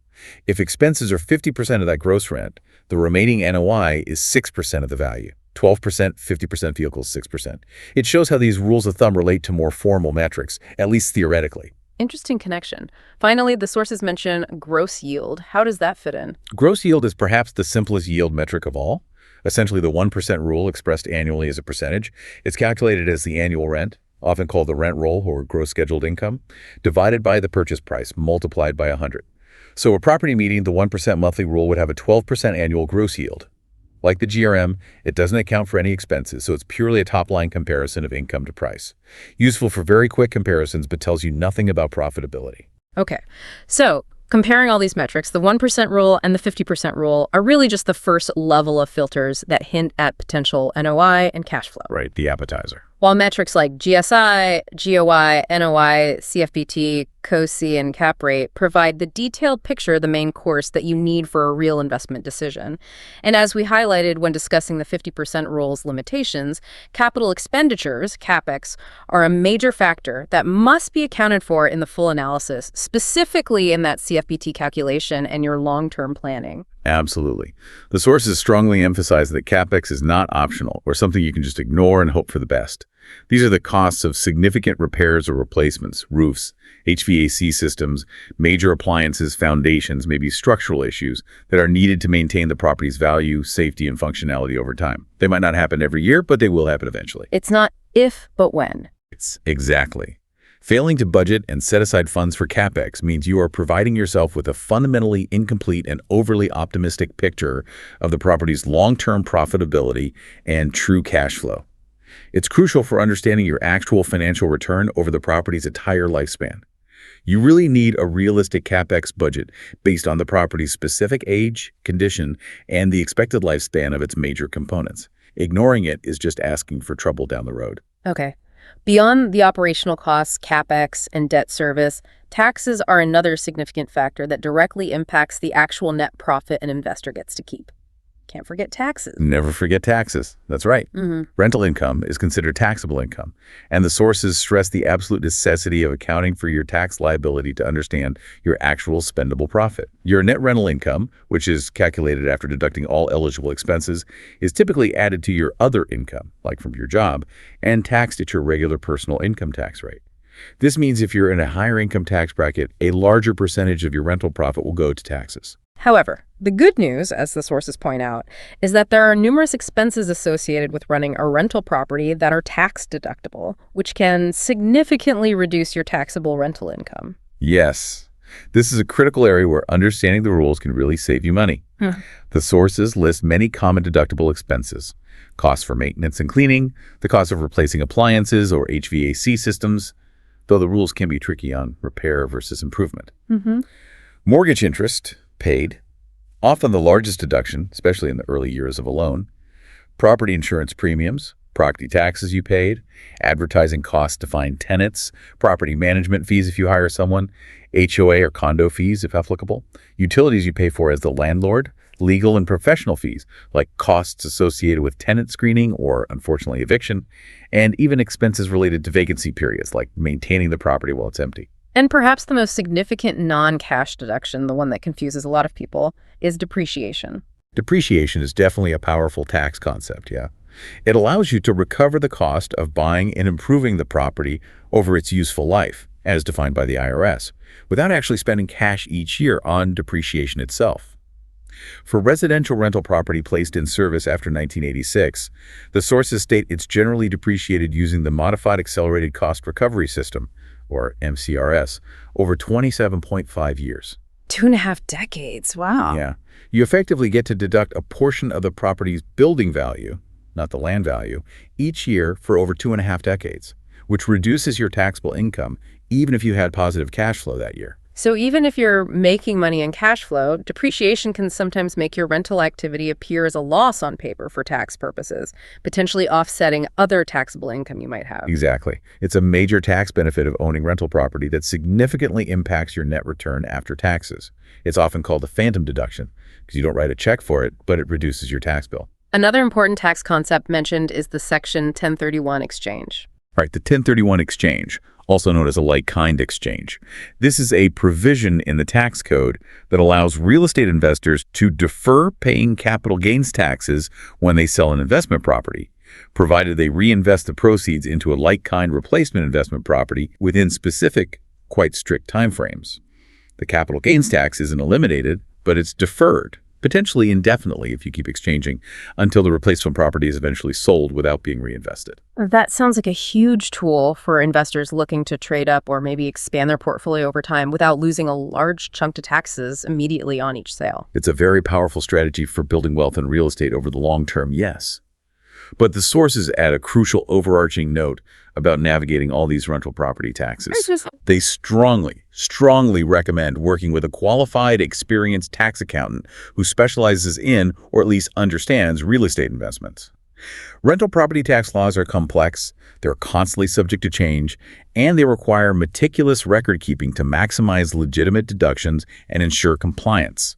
If expenses are 50% of that gross rent, the remaining NOI is 6% of the value. 12%, 50% equals 6%. It shows how these rules of thumb relate to more formal metrics, at least theoretically. Interesting connection. Finally, the sources mention gross yield. How does that fit in? Gross yield is perhaps the simplest yield metric of all. Essentially, the 1% rule expressed annually as a percentage. It's calculated as the annual rent, often called the rent roll or gross scheduled income, divided by the purchase price, multiplied by 100. So a property meeting the 1% monthly rule would have a 12% annual gross yield. Like the GRM, it doesn't account for any expenses, so it's purely a top-line comparison of income to price. Useful for very quick comparisons, but tells you nothing about profitability. Okay, so comparing all these metrics, the 1% rule and the 50% rule are really just the first level of filters that hint at potential NOI and cash flow. Right, the appetizer. While metrics like GSI, GOI, NOI, CFPT, COSI, and cap rate provide the detailed picture, the main course that you need for a real investment decision. And as we highlighted when discussing the 50% rule's limitations, capital expenditures, CapEx, are a major factor that must be accounted for in the full analysis, specifically in that CFPT calculation and your long-term planning. Absolutely. The sources strongly emphasize that CapEx is not optional or something you can just ignore and hope for the best. These are the costs of significant repairs or replacements, roofs, HVAC systems, major appliances, foundations, maybe structural issues that are needed to maintain the property's value, safety, and functionality over time. They might not happen every year, but they will happen eventually. It's not if, but when. It's exactly. Failing to budget and set aside funds for CapEx means you are providing yourself with a fundamentally incomplete and overly optimistic picture of the property's long-term profitability and true cash flow. It's crucial for understanding your actual financial return over the property's entire lifespan. You really need a realistic CapEx budget based on the property's specific age, condition, and the expected lifespan of its major components. Ignoring it is just asking for trouble down the road. Okay. Beyond the operational costs, CapEx, and debt service, taxes are another significant factor that directly impacts the actual net profit an investor gets to keep. Can't forget taxes. Never forget taxes. That's right. Rental income is considered taxable income, and the sources stress the absolute necessity of accounting for your tax liability to understand your actual spendable profit. Your net rental income, which is calculated after deducting all eligible expenses, is typically added to your other income, like from your job, and taxed at your regular personal income tax rate. This means if you're in a higher income tax bracket, a larger percentage of your rental profit will go to taxes. However, the good news, as the sources point out, is that there are numerous expenses associated with running a rental property that are tax deductible, which can significantly reduce your taxable rental income. Yes. This is a critical area where understanding the rules can really save you money. The sources list many common deductible expenses: costs for maintenance and cleaning, the cost of replacing appliances or HVAC systems, though the rules can be tricky on repair versus improvement. Mortgage interest paid, often the largest deduction, especially in the early years of a loan. Property insurance premiums, property taxes you paid, advertising costs to find tenants, property management fees if you hire someone, HOA or condo fees if applicable, utilities you pay for as the landlord, legal and professional fees, like costs associated with tenant screening or, unfortunately, eviction, and even expenses related to vacancy periods, like maintaining the property while it's empty. And perhaps the most significant non-cash deduction, the one that confuses a lot of people, is depreciation. Depreciation is definitely a powerful tax concept, yeah. It allows you to recover the cost of buying and improving the property over its useful life, as defined by the IRS, without actually spending cash each year on depreciation itself. For residential rental property placed in service after 1986, the sources state it's generally depreciated using the Modified Accelerated Cost Recovery System, or MCRS, over 27.5 years. 2.5 decades, wow. Yeah. You effectively get to deduct a portion of the property's building value, not the land value, each year for over 2.5 decades, which reduces your taxable income even if you had positive cash flow that year. So even if you're making money in cash flow, depreciation can sometimes make your rental activity appear as a loss on paper for tax purposes, potentially offsetting other taxable income you might have. Exactly. It's a major tax benefit of owning rental property that significantly impacts your net return after taxes. It's often called a phantom deduction because you don't write a check for it, but it reduces your tax bill. Another important tax concept mentioned is the Section 1031 exchange. All right, the 1031 exchange, also known as a like-kind exchange. This is a provision in the tax code that allows real estate investors to defer paying capital gains taxes when they sell an investment property, provided they reinvest the proceeds into a like-kind replacement investment property within specific, quite strict timeframes. The capital gains tax isn't eliminated, but it's deferred, potentially indefinitely if you keep exchanging, until the replacement property is eventually sold without being reinvested. That sounds like a huge tool for investors looking to trade up or maybe expand their portfolio over time without losing a large chunk to taxes immediately on each sale. It's a very powerful strategy for building wealth in real estate over the long term, yes. But the sources add a crucial overarching note about navigating all these rental property taxes. They strongly recommend working with a qualified, experienced tax accountant who specializes in, or at least understands, real estate investments. Rental property tax laws are complex, they're constantly subject to change, and they require meticulous record keeping to maximize legitimate deductions and ensure compliance.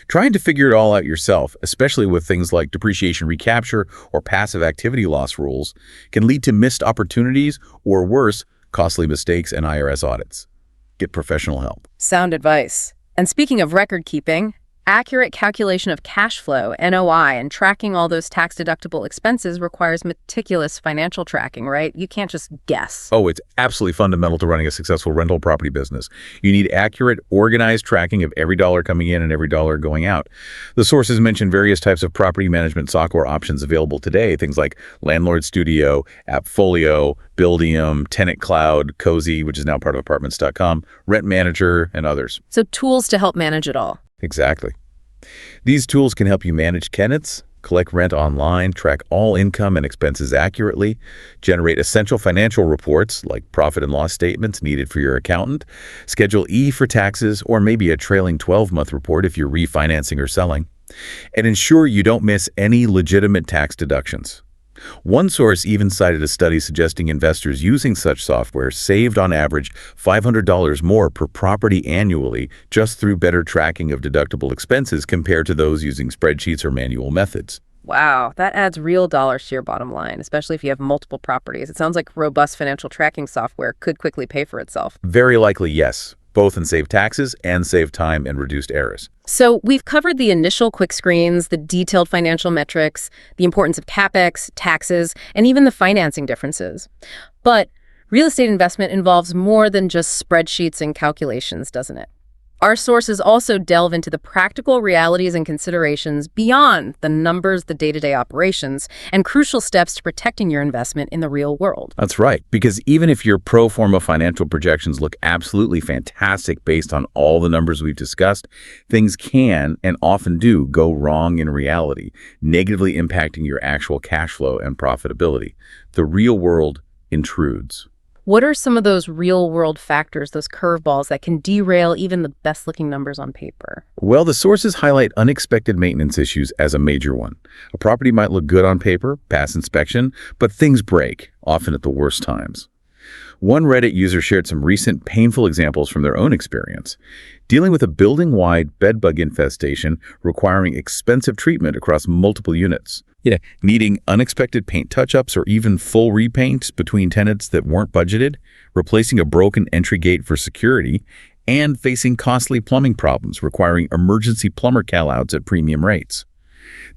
Trying to figure it all out yourself, especially with things like depreciation recapture or passive activity loss rules, can lead to missed opportunities or worse, costly mistakes and IRS audits. Get professional help. Sound advice. And speaking of record keeping, accurate calculation of cash flow, NOI, and tracking all those tax-deductible expenses requires meticulous financial tracking, right? You can't just guess. Oh, it's absolutely fundamental to running a successful rental property business. You need accurate, organized tracking of every dollar coming in and every dollar going out. The sources mention various types of property management software options available today, things like Landlord Studio, AppFolio, Buildium, Tenant Cloud, Cozy, which is now part of Apartments.com, Rent Manager, and others. So tools to help manage it all. Exactly. These tools can help you manage tenants, collect rent online, track all income and expenses accurately, generate essential financial reports like profit and loss statements needed for your accountant, schedule E for taxes, or maybe a trailing 12-month report if you're refinancing or selling, and ensure you don't miss any legitimate tax deductions. One source even cited a study suggesting investors using such software saved on average $500 more per property annually just through better tracking of deductible expenses compared to those using spreadsheets or manual methods. Wow, that adds real dollars to your bottom line, especially if you have multiple properties. It sounds like robust financial tracking software could quickly pay for itself. Very likely, yes. Both in save taxes and save time and reduced errors. So we've covered the initial quick screens, the detailed financial metrics, the importance of CapEx, taxes, and even the financing differences. But real estate investment involves more than just spreadsheets and calculations, doesn't it? Our sources also delve into the practical realities and considerations beyond the numbers, the day-to-day operations, and crucial steps to protecting your investment in the real world. That's right, because even if your pro forma financial projections look absolutely fantastic based on all the numbers we've discussed, things can and often do go wrong in reality, negatively impacting your actual cash flow and profitability. The real world intrudes. What are some of those real-world factors, those curveballs that can derail even the best-looking numbers on paper? Well, the sources highlight unexpected maintenance issues as a major one. A property might look good on paper, pass inspection, but things break, often at the worst times. One Reddit user shared some recent painful examples from their own experience, dealing with a building-wide bedbug infestation requiring expensive treatment across multiple units. Yeah, needing unexpected paint touch-ups or even full repaints between tenants that weren't budgeted, replacing a broken entry gate for security, and facing costly plumbing problems requiring emergency plumber call-outs at premium rates.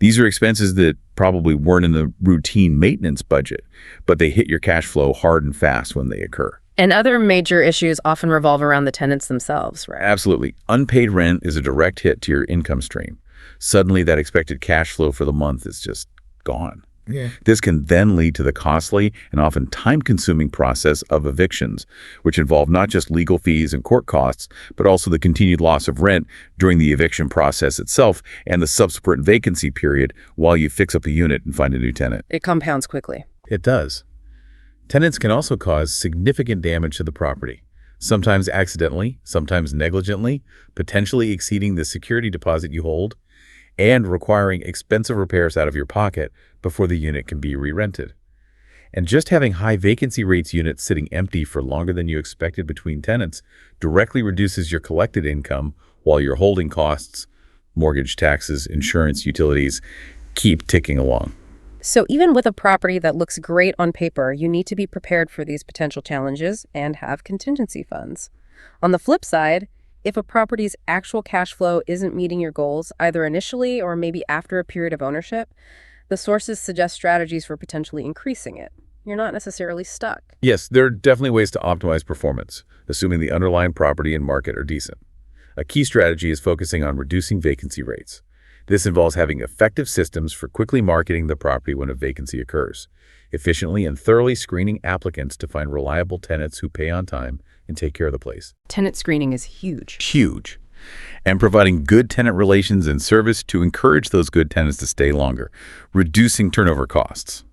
These are expenses that probably weren't in the routine maintenance budget, but they hit your cash flow hard and fast when they occur. And other major issues often revolve around the tenants themselves, right? Absolutely. Unpaid rent is a direct hit to your income stream. Suddenly, that expected cash flow for the month is just gone. Yeah. This can then lead to the costly and often time-consuming process of evictions, which involve not just legal fees and court costs, but also the continued loss of rent during the eviction process itself and the subsequent vacancy period while you fix up the unit and find a new tenant. It compounds quickly. It does. Tenants can also cause significant damage to the property, sometimes accidentally, sometimes negligently, potentially exceeding the security deposit you hold, and requiring expensive repairs out of your pocket before the unit can be re-rented. And just having high vacancy rates units sitting empty for longer than you expected between tenants directly reduces your collected income while your holding costs, mortgage, taxes, insurance, utilities keep ticking along. So even with a property that looks great on paper, you need to be prepared for these potential challenges and have contingency funds. On the flip side, if a property's actual cash flow isn't meeting your goals, either initially or maybe after a period of ownership, the sources suggest strategies for potentially increasing it. You're not necessarily stuck. Yes, there are definitely ways to optimize performance, assuming the underlying property and market are decent. A key strategy is focusing on reducing vacancy rates. This involves having effective systems for quickly marketing the property when a vacancy occurs, efficiently and thoroughly screening applicants to find reliable tenants who pay on time and take care of the place. Tenant screening is huge. Huge. And providing good tenant relations and service to encourage those good tenants to stay longer, reducing turnover costs.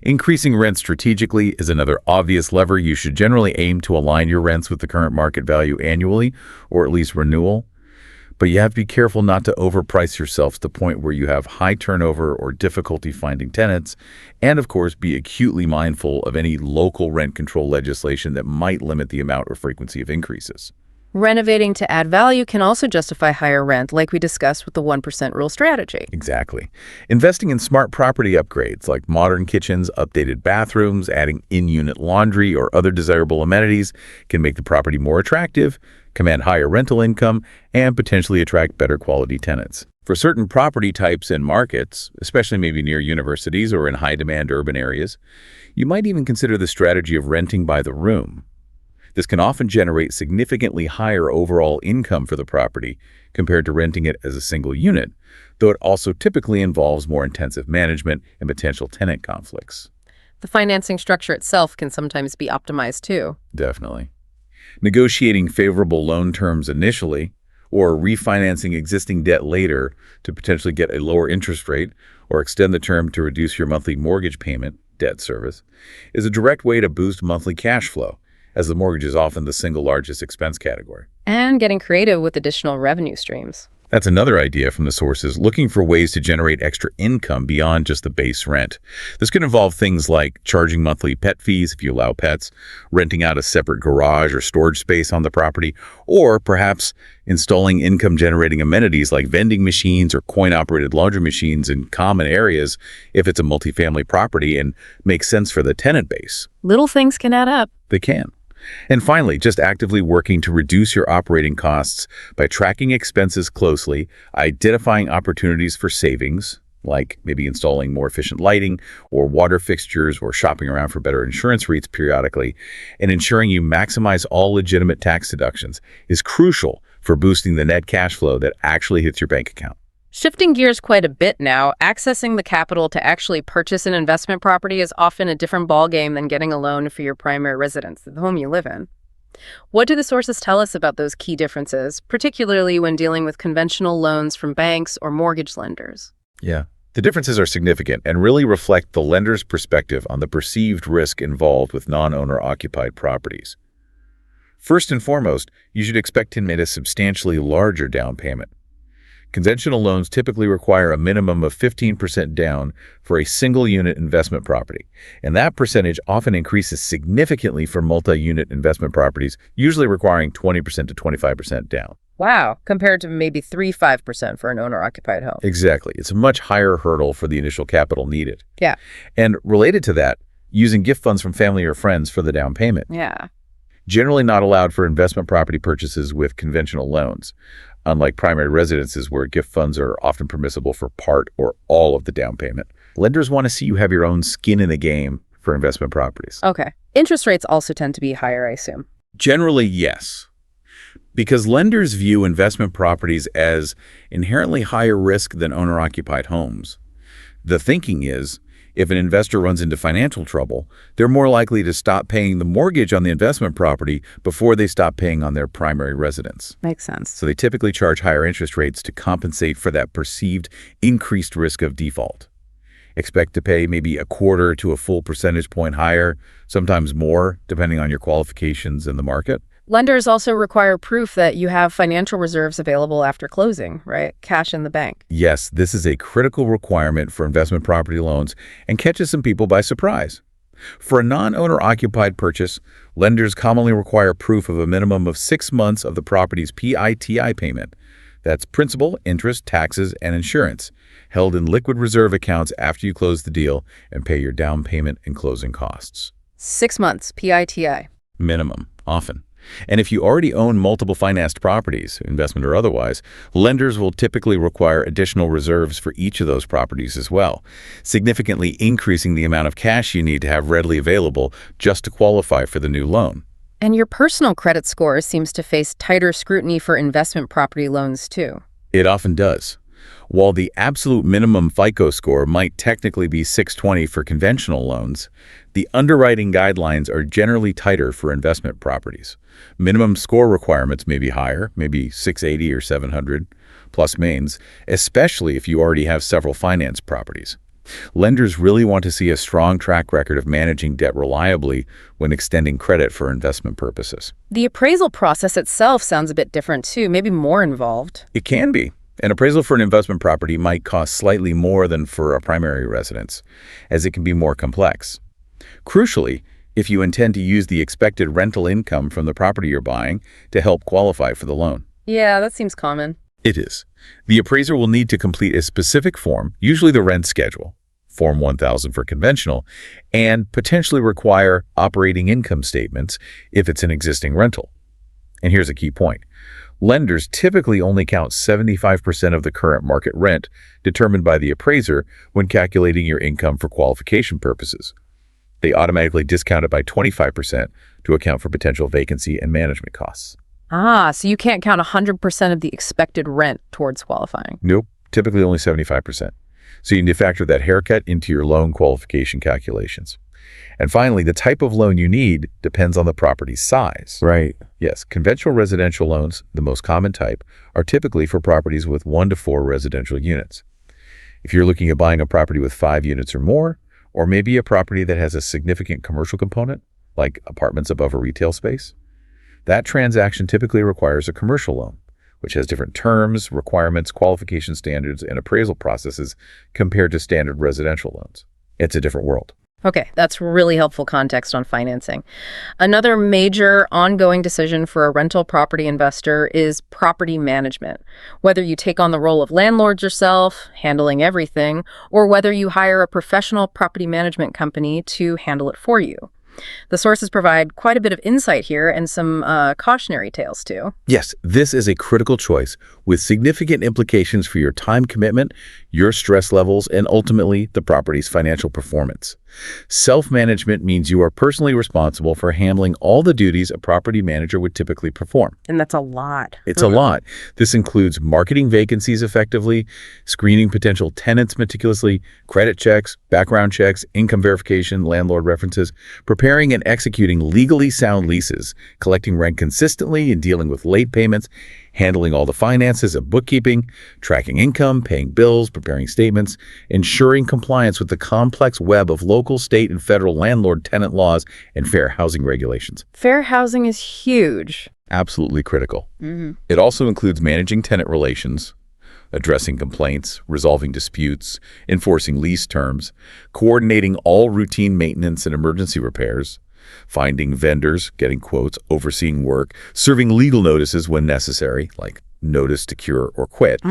Increasing rent strategically is another obvious lever. You should generally aim to align your rents with the current market value annually, or at least renewal. But you have to be careful not to overprice yourself to the point where you have high turnover or difficulty finding tenants, and of course be acutely mindful of any local rent control legislation that might limit the amount or frequency of increases. Renovating to add value can also justify higher rent, like we discussed with the 1% rule strategy. Exactly. Investing in smart property upgrades like modern kitchens, updated bathrooms, adding in-unit laundry, or other desirable amenities can make the property more attractive, command higher rental income, and potentially attract better quality tenants. For certain property types and markets, especially maybe near universities or in high-demand urban areas, you might even consider the strategy of renting by the room. This can often generate significantly higher overall income for the property compared to renting it as a single unit, though it also typically involves more intensive management and potential tenant conflicts. The financing structure itself can sometimes be optimized too. Definitely. Negotiating favorable loan terms initially, or refinancing existing debt later to potentially get a lower interest rate or extend the term to reduce your monthly mortgage payment, debt service, is a direct way to boost monthly cash flow, as the mortgage is often the single largest expense category. And getting creative with additional revenue streams. That's another idea from the sources, looking for ways to generate extra income beyond just the base rent. This could involve things like charging monthly pet fees if you allow pets, renting out a separate garage or storage space on the property, or perhaps installing income-generating amenities like vending machines or coin-operated laundry machines in common areas if it's a multifamily property and makes sense for the tenant base. Little things can add up. They can. And finally, just actively working to reduce your operating costs by tracking expenses closely, identifying opportunities for savings, like maybe installing more efficient lighting or water fixtures or shopping around for better insurance rates periodically, and ensuring you maximize all legitimate tax deductions is crucial for boosting the net cash flow that actually hits your bank account. Shifting gears quite a bit now, accessing the capital to actually purchase an investment property is often a different ballgame than getting a loan for your primary residence, the home you live in. What do the sources tell us about those key differences, particularly when dealing with conventional loans from banks or mortgage lenders? Yeah. The differences are significant and really reflect the lender's perspective on the perceived risk involved with non-owner occupied properties. First and foremost, you should expect to make a substantially larger down payment. Conventional loans typically require a minimum of 15% down for a single-unit investment property, and that percentage often increases significantly for multi-unit investment properties, usually requiring 20% to 25% down. Wow, compared to maybe 3-5% for an owner-occupied home. Exactly. It's a much higher hurdle for the initial capital needed. Yeah. And related to that, using gift funds from family or friends for the down payment. Yeah. Generally not allowed for investment property purchases with conventional loans, unlike primary residences where gift funds are often permissible for part or all of the down payment. Lenders want to see you have your own skin in the game for investment properties. Okay. Interest rates also tend to be higher, I assume. Generally, yes. Because lenders view investment properties as inherently higher risk than owner-occupied homes. The thinking is, if an investor runs into financial trouble, they're more likely to stop paying the mortgage on the investment property before they stop paying on their primary residence. Makes sense. So they typically charge higher interest rates to compensate for that perceived increased risk of default. Expect to pay maybe a quarter to a full percentage point higher, sometimes more, depending on your qualifications in the market. Lenders also require proof that you have financial reserves available after closing, right? Cash in the bank. Yes, this is a critical requirement for investment property loans and catches some people by surprise. For a non-owner-occupied purchase, lenders commonly require proof of a minimum of 6 months of the property's PITI payment. That's principal, interest, taxes, and insurance, held in liquid reserve accounts after you close the deal and pay your down payment and closing costs. 6 months, PITI. Minimum, often. And if you already own multiple financed properties, investment or otherwise, lenders will typically require additional reserves for each of those properties as well, significantly increasing the amount of cash you need to have readily available just to qualify for the new loan. And your personal credit score seems to face tighter scrutiny for investment property loans, too. It often does. While the absolute minimum FICO score might technically be 620 for conventional loans, the underwriting guidelines are generally tighter for investment properties. Minimum score requirements may be higher, maybe 680 or 700, plus mains, especially if you already have several finance properties. Lenders really want to see a strong track record of managing debt reliably when extending credit for investment purposes. The appraisal process itself sounds a bit different, too, maybe more involved. It can be. An appraisal for an investment property might cost slightly more than for a primary residence, as it can be more complex. Crucially, if you intend to use the expected rental income from the property you're buying to help qualify for the loan. Yeah, that seems common. It is. The appraiser will need to complete a specific form, usually the rent schedule, Form 1000 for conventional, and potentially require operating income statements if it's an existing rental. And here's a key point. Lenders typically only count 75% of the current market rent determined by the appraiser when calculating your income for qualification purposes. They automatically discount it by 25% to account for potential vacancy and management costs. Ah, so you can't count 100% of the expected rent towards qualifying. Nope, typically only 75%. So you need to factor that haircut into your loan qualification calculations. And finally, the type of loan you need depends on the property's size. Right. Yes, conventional residential loans, the most common type, are typically for properties with 1 to 4 residential units. If you're looking at buying a property with 5 units or more, or maybe a property that has a significant commercial component, like apartments above a retail space, that transaction typically requires a commercial loan, which has different terms, requirements, qualification standards, and appraisal processes compared to standard residential loans. It's a different world. Okay, that's really helpful context on financing. Another major ongoing decision for a rental property investor is property management. Whether you take on the role of landlord yourself, handling everything, or whether you hire a professional property management company to handle it for you. The sources provide quite a bit of insight here and some cautionary tales, too. Yes, this is a critical choice with significant implications for your time commitment, your stress levels, and ultimately the property's financial performance. Self-management means you are personally responsible for handling all the duties a property manager would typically perform. And that's a lot. It's a lot. This includes marketing vacancies effectively, screening potential tenants meticulously, credit checks, background checks, income verification, landlord references, preparing and executing legally sound leases, collecting rent consistently and dealing with late payments, handling all the finances and bookkeeping, tracking income, paying bills, preparing statements, ensuring compliance with the complex web of local, state, and federal landlord-tenant laws and fair housing regulations. Fair housing is huge. Absolutely critical. It also includes managing tenant relations, addressing complaints, resolving disputes, enforcing lease terms, coordinating all routine maintenance and emergency repairs, finding vendors, getting quotes, overseeing work, serving legal notices when necessary, like notice to cure or quit,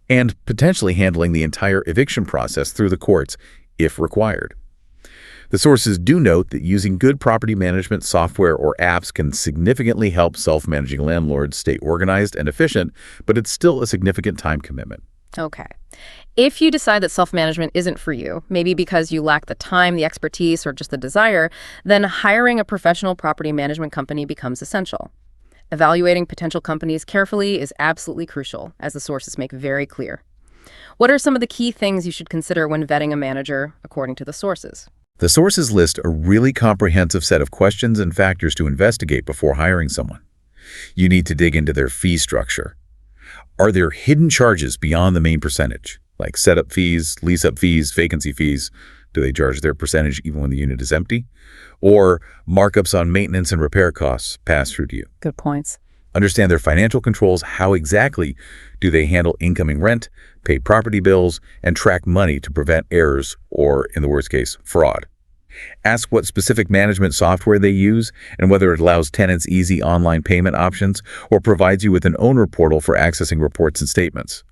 and potentially handling the entire eviction process through the courts if required. The sources do note that using good property management software or apps can significantly help self-managing landlords stay organized and efficient, but it's still a significant time commitment. Okay. If you decide that self-management isn't for you, maybe because you lack the time, the expertise, or just the desire, then hiring a professional property management company becomes essential. Evaluating potential companies carefully is absolutely crucial, as the sources make very clear. What are some of the key things you should consider when vetting a manager, according to the sources? The sources list a really comprehensive set of questions and factors to investigate before hiring someone. You need to dig into their fee structure. Are there hidden charges beyond the main percentage, like setup fees, lease-up fees, vacancy fees? Do they charge their percentage even when the unit is empty? Or markups on maintenance and repair costs pass through to you? Good points. Understand their financial controls. How exactly do they handle incoming rent, pay property bills, and track money to prevent errors or, in the worst case, fraud? Ask what specific management software they use and whether it allows tenants easy online payment options or provides you with an owner portal for accessing reports and statements.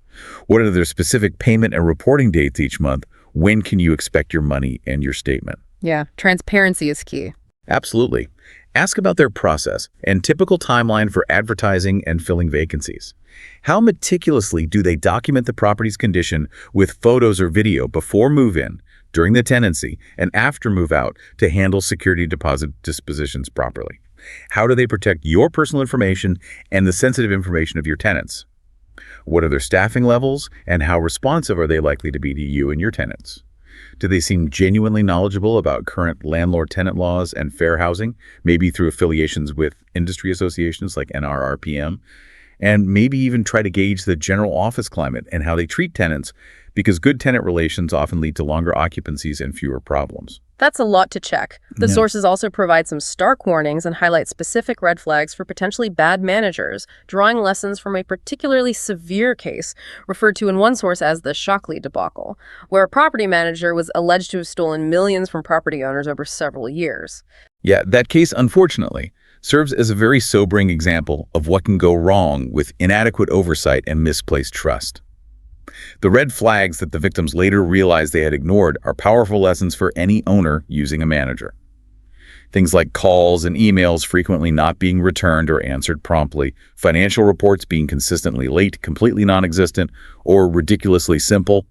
What are their specific payment and reporting dates each month? When can you expect your money and your statement? Yeah, transparency is key. Absolutely. Ask about their process and typical timeline for advertising and filling vacancies. How meticulously do they document the property's condition with photos or video before move-in, during the tenancy, and after move-out to handle security deposit dispositions properly? How do they protect your personal information and the sensitive information of your tenants? What are their staffing levels, and how responsive are they likely to be to you and your tenants? Do they seem genuinely knowledgeable about current landlord-tenant laws and fair housing, maybe through affiliations with industry associations like NRRPM? And maybe even try to gauge the general office climate and how they treat tenants, because good tenant relations often lead to longer occupancies and fewer problems. That's a lot to check. The sources also provide some stark warnings and highlight specific red flags for potentially bad managers, drawing lessons from a particularly severe case referred to in one source as the Shockley debacle, where a property manager was alleged to have stolen millions from property owners over several years. Yeah, that case, unfortunately, serves as a very sobering example of what can go wrong with inadequate oversight and misplaced trust. The red flags that the victims later realized they had ignored are powerful lessons for any owner using a manager. Things like calls and emails frequently not being returned or answered promptly, financial reports being consistently late, completely non-existent, or ridiculously simple,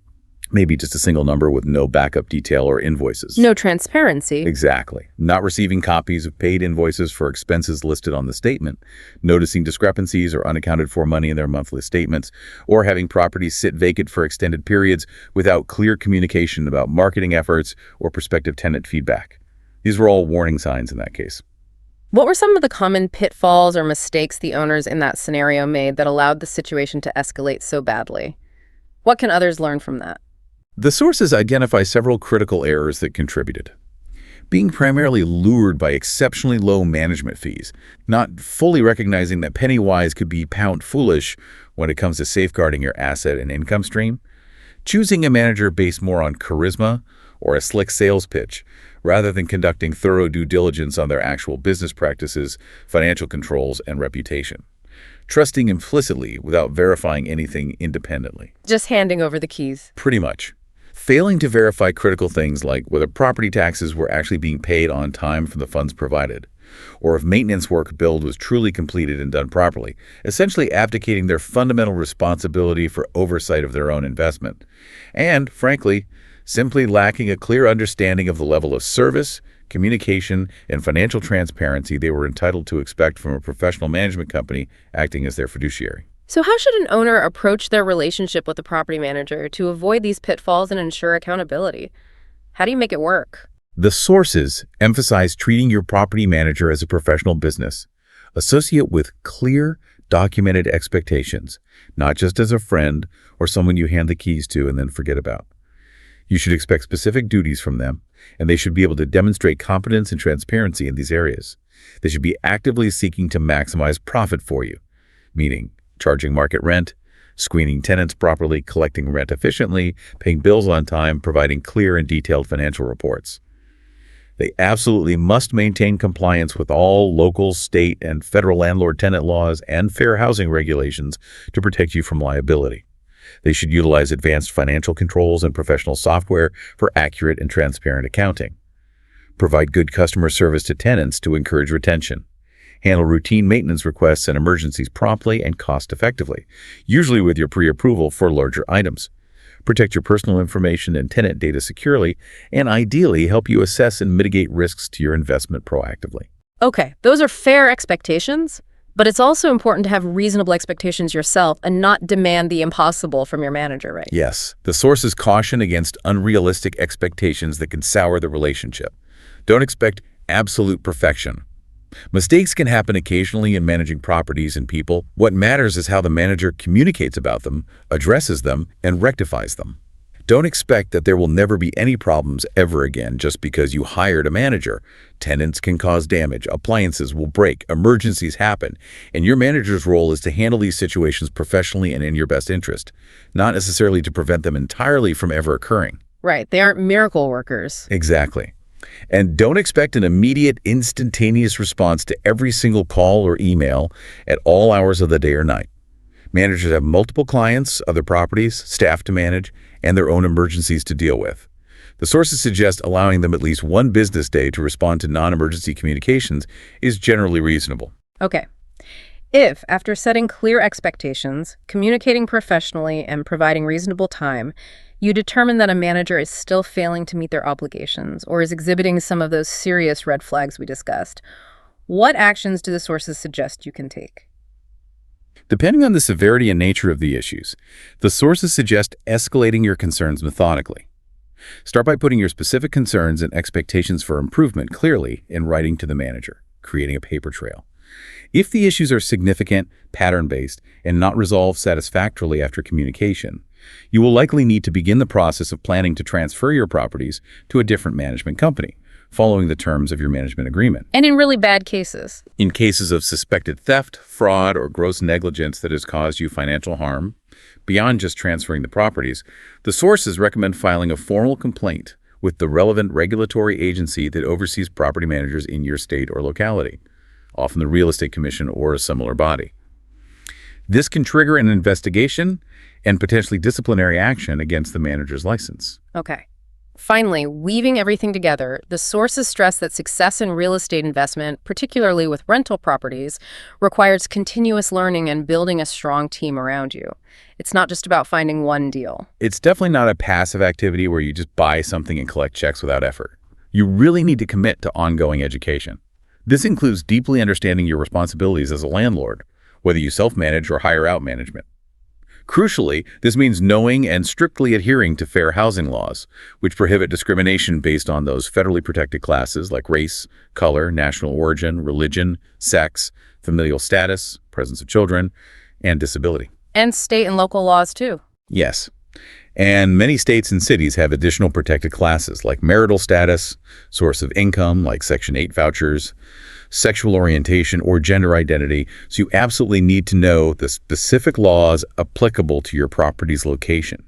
maybe just a single number with no backup detail or invoices. No transparency. Exactly. Not receiving copies of paid invoices for expenses listed on the statement, noticing discrepancies or unaccounted for money in their monthly statements, or having properties sit vacant for extended periods without clear communication about marketing efforts or prospective tenant feedback. These were all warning signs in that case. What were some of the common pitfalls or mistakes the owners in that scenario made that allowed the situation to escalate so badly? What can others learn from that? The sources identify several critical errors that contributed. Being primarily lured by exceptionally low management fees, not fully recognizing that penny wise could be pound foolish when it comes to safeguarding your asset and income stream, choosing a manager based more on charisma or a slick sales pitch, rather than conducting thorough due diligence on their actual business practices, financial controls, and reputation. Trusting implicitly without verifying anything independently. Just handing over the keys. Pretty much. Failing to verify critical things like whether property taxes were actually being paid on time from the funds provided, or if maintenance work billed was truly completed and done properly, essentially abdicating their fundamental responsibility for oversight of their own investment. And, frankly, simply lacking a clear understanding of the level of service, communication, and financial transparency they were entitled to expect from a professional management company acting as their fiduciary. So how should an owner approach their relationship with the property manager to avoid these pitfalls and ensure accountability? How do you make it work? The sources emphasize treating your property manager as a professional business. Associate with clear, documented expectations, not just as a friend or someone you hand the keys to and then forget about. You should expect specific duties from them, and they should be able to demonstrate competence and transparency in these areas. They should be actively seeking to maximize profit for you, meaning charging market rent, screening tenants properly, collecting rent efficiently, paying bills on time, providing clear and detailed financial reports. They absolutely must maintain compliance with all local, state, and federal landlord-tenant laws and fair housing regulations to protect you from liability. They should utilize advanced financial controls and professional software for accurate and transparent accounting. Provide good customer service to tenants to encourage retention. Handle routine maintenance requests and emergencies promptly and cost-effectively, usually with your pre-approval for larger items. Protect your personal information and tenant data securely, and ideally help you assess and mitigate risks to your investment proactively. Okay, those are fair expectations, but it's also important to have reasonable expectations yourself and not demand the impossible from your manager, right? Yes, the sources caution against unrealistic expectations that can sour the relationship. Don't expect absolute perfection. Mistakes can happen occasionally in managing properties and people. What matters is how the manager communicates about them, addresses them, and rectifies them. Don't expect that there will never be any problems ever again just because you hired a manager. Tenants can cause damage, appliances will break, emergencies happen, and your manager's role is to handle these situations professionally and in your best interest, not necessarily to prevent them entirely from ever occurring. Right, they aren't miracle workers. Exactly. And don't expect an immediate, instantaneous response to every single call or email at all hours of the day or night. Managers have multiple clients, other properties, staff to manage, and their own emergencies to deal with. The sources suggest allowing them at least one business day to respond to non-emergency communications is generally reasonable. Okay. If, after setting clear expectations, communicating professionally, and providing reasonable time, you determine that a manager is still failing to meet their obligations or is exhibiting some of those serious red flags we discussed, what actions do the sources suggest you can take? Depending on the severity and nature of the issues, the sources suggest escalating your concerns methodically. Start by putting your specific concerns and expectations for improvement clearly in writing to the manager, creating a paper trail. If the issues are significant, pattern-based, and not resolved satisfactorily after communication, you will likely need to begin the process of planning to transfer your properties to a different management company, following the terms of your management agreement. And in really bad cases? In cases of suspected theft, fraud, or gross negligence that has caused you financial harm, beyond just transferring the properties, the sources recommend filing a formal complaint with the relevant regulatory agency that oversees property managers in your state or locality, often the Real Estate Commission or a similar body. This can trigger an investigation and potentially disciplinary action against the manager's license. Okay. Finally, weaving everything together, the sources stress that success in real estate investment, particularly with rental properties, requires continuous learning and building a strong team around you. It's not just about finding one deal. It's definitely not a passive activity where you just buy something and collect checks without effort. You really need to commit to ongoing education. This includes deeply understanding your responsibilities as a landlord, whether you self-manage or hire out management. Crucially, this means knowing and strictly adhering to fair housing laws, which prohibit discrimination based on those federally protected classes like race, color, national origin, religion, sex, familial status, presence of children, and disability. And state and local laws, too. Yes. And many states and cities have additional protected classes like marital status, source of income like Section 8 vouchers, sexual orientation, or gender identity, so you absolutely need to know the specific laws applicable to your property's location.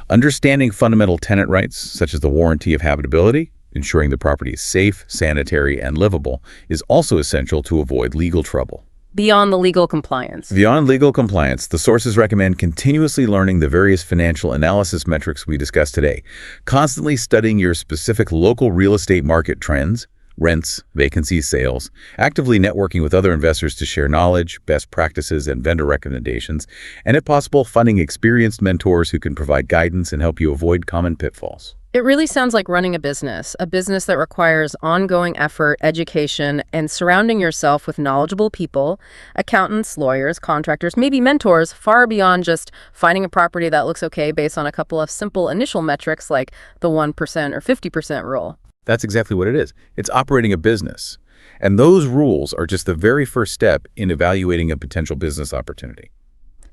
Understanding fundamental tenant rights, such as the warranty of habitability, ensuring the property is safe, sanitary, and livable, is also essential to avoid legal trouble. Beyond the legal compliance. Beyond legal compliance, the sources recommend continuously learning the various financial analysis metrics we discussed today, constantly studying your specific local real estate market trends, rents, vacancies, sales, actively networking with other investors to share knowledge, best practices, and vendor recommendations, and if possible, finding experienced mentors who can provide guidance and help you avoid common pitfalls. It really sounds like running a business that requires ongoing effort, education, and surrounding yourself with knowledgeable people, accountants, lawyers, contractors, maybe mentors, far beyond just finding a property that looks okay based on a couple of simple initial metrics like the 1% or 50% rule. That's exactly what it is. It's operating a business. And those rules are just the very first step in evaluating a potential business opportunity.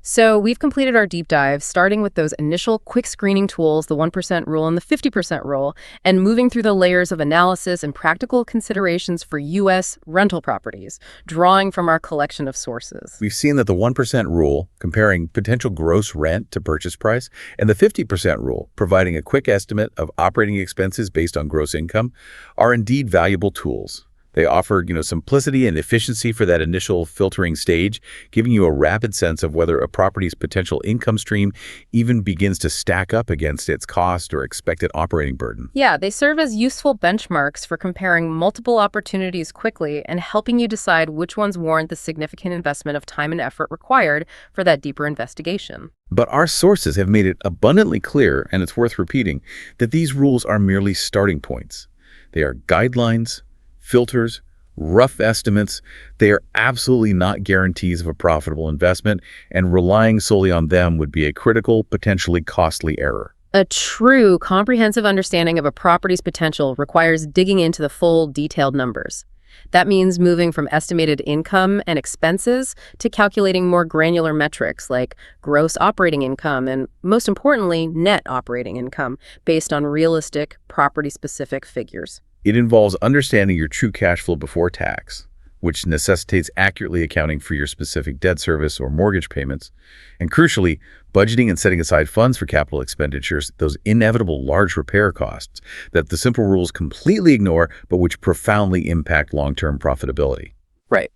So we've completed our deep dive, starting with those initial quick screening tools, the 1% rule and the 50% rule, and moving through the layers of analysis and practical considerations for U.S. rental properties, drawing from our collection of sources. We've seen that the 1% rule, comparing potential gross rent to purchase price, and the 50% rule, providing a quick estimate of operating expenses based on gross income, are indeed valuable tools. They offer, simplicity and efficiency for that initial filtering stage, giving you a rapid sense of whether a property's potential income stream even begins to stack up against its cost or expected operating burden. Yeah, they serve as useful benchmarks for comparing multiple opportunities quickly and helping you decide which ones warrant the significant investment of time and effort required for that deeper investigation. But our sources have made it abundantly clear, and it's worth repeating, that these rules are merely starting points. They are guidelines, filters, rough estimates. They are absolutely not guarantees of a profitable investment, and relying solely on them would be a critical, potentially costly error. A true comprehensive understanding of a property's potential requires digging into the full, detailed numbers. That means moving from estimated income and expenses to calculating more granular metrics like gross operating income and, most importantly, net operating income based on realistic, property-specific figures. It involves understanding your true cash flow before tax, which necessitates accurately accounting for your specific debt service or mortgage payments, and crucially, budgeting and setting aside funds for capital expenditures, those inevitable large repair costs that the simple rules completely ignore, but which profoundly impact long-term profitability. Right.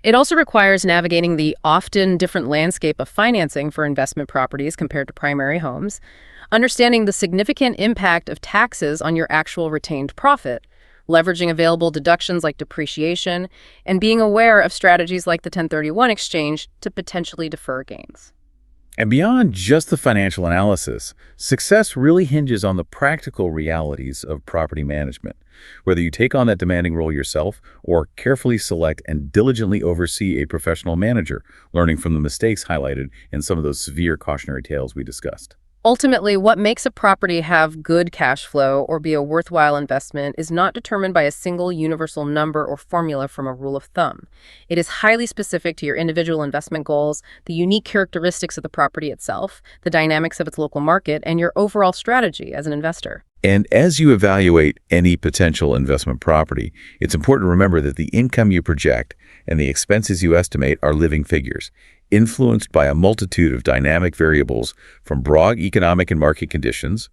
It also requires navigating the often different landscape of financing for investment properties compared to primary homes, understanding the significant impact of taxes on your actual retained profit, leveraging available deductions like depreciation, and being aware of strategies like the 1031 exchange to potentially defer gains. And beyond just the financial analysis, success really hinges on the practical realities of property management. Whether you take on that demanding role yourself or carefully select and diligently oversee a professional manager, learning from the mistakes highlighted in some of those severe cautionary tales we discussed. Ultimately, what makes a property have good cash flow or be a worthwhile investment is not determined by a single universal number or formula from a rule of thumb. It is highly specific to your individual investment goals, the unique characteristics of the property itself, the dynamics of its local market, and your overall strategy as an investor. And as you evaluate any potential investment property, it's important to remember that the income you project and the expenses you estimate are living figures, influenced by a multitude of dynamic variables from broad economic and market conditions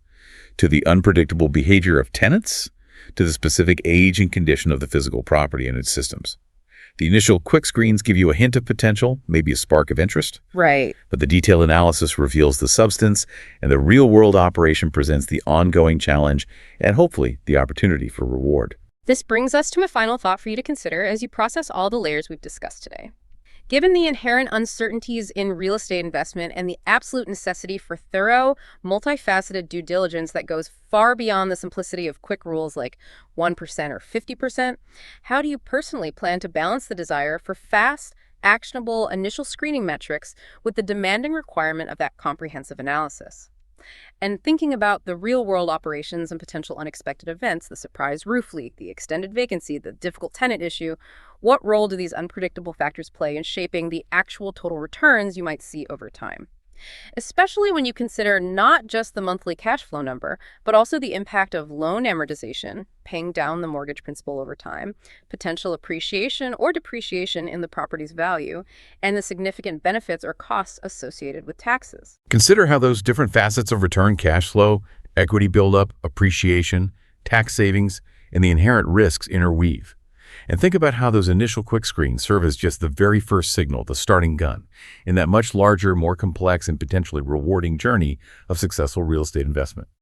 to the unpredictable behavior of tenants to the specific age and condition of the physical property and its systems. The initial quick screens give you a hint of potential, maybe a spark of interest. Right. But the detailed analysis reveals the substance, and the real-world operation presents the ongoing challenge and hopefully the opportunity for reward. This brings us to a final thought for you to consider as you process all the layers we've discussed today. Given the inherent uncertainties in real estate investment and the absolute necessity for thorough, multifaceted due diligence that goes far beyond the simplicity of quick rules like 1% or 50%, how do you personally plan to balance the desire for fast, actionable initial screening metrics with the demanding requirement of that comprehensive analysis? And thinking about the real-world operations and potential unexpected events, the surprise roof leak, the extended vacancy, the difficult tenant issue, what role do these unpredictable factors play in shaping the actual total returns you might see over time? Especially when you consider not just the monthly cash flow number, but also the impact of loan amortization, paying down the mortgage principal over time, potential appreciation or depreciation in the property's value, and the significant benefits or costs associated with taxes. Consider how those different facets of return cash flow, equity buildup, appreciation, tax savings, and the inherent risks interweave. And think about how those initial quick screens serve as just the very first signal, the starting gun, in that much larger, more complex, and potentially rewarding journey of successful real estate investment.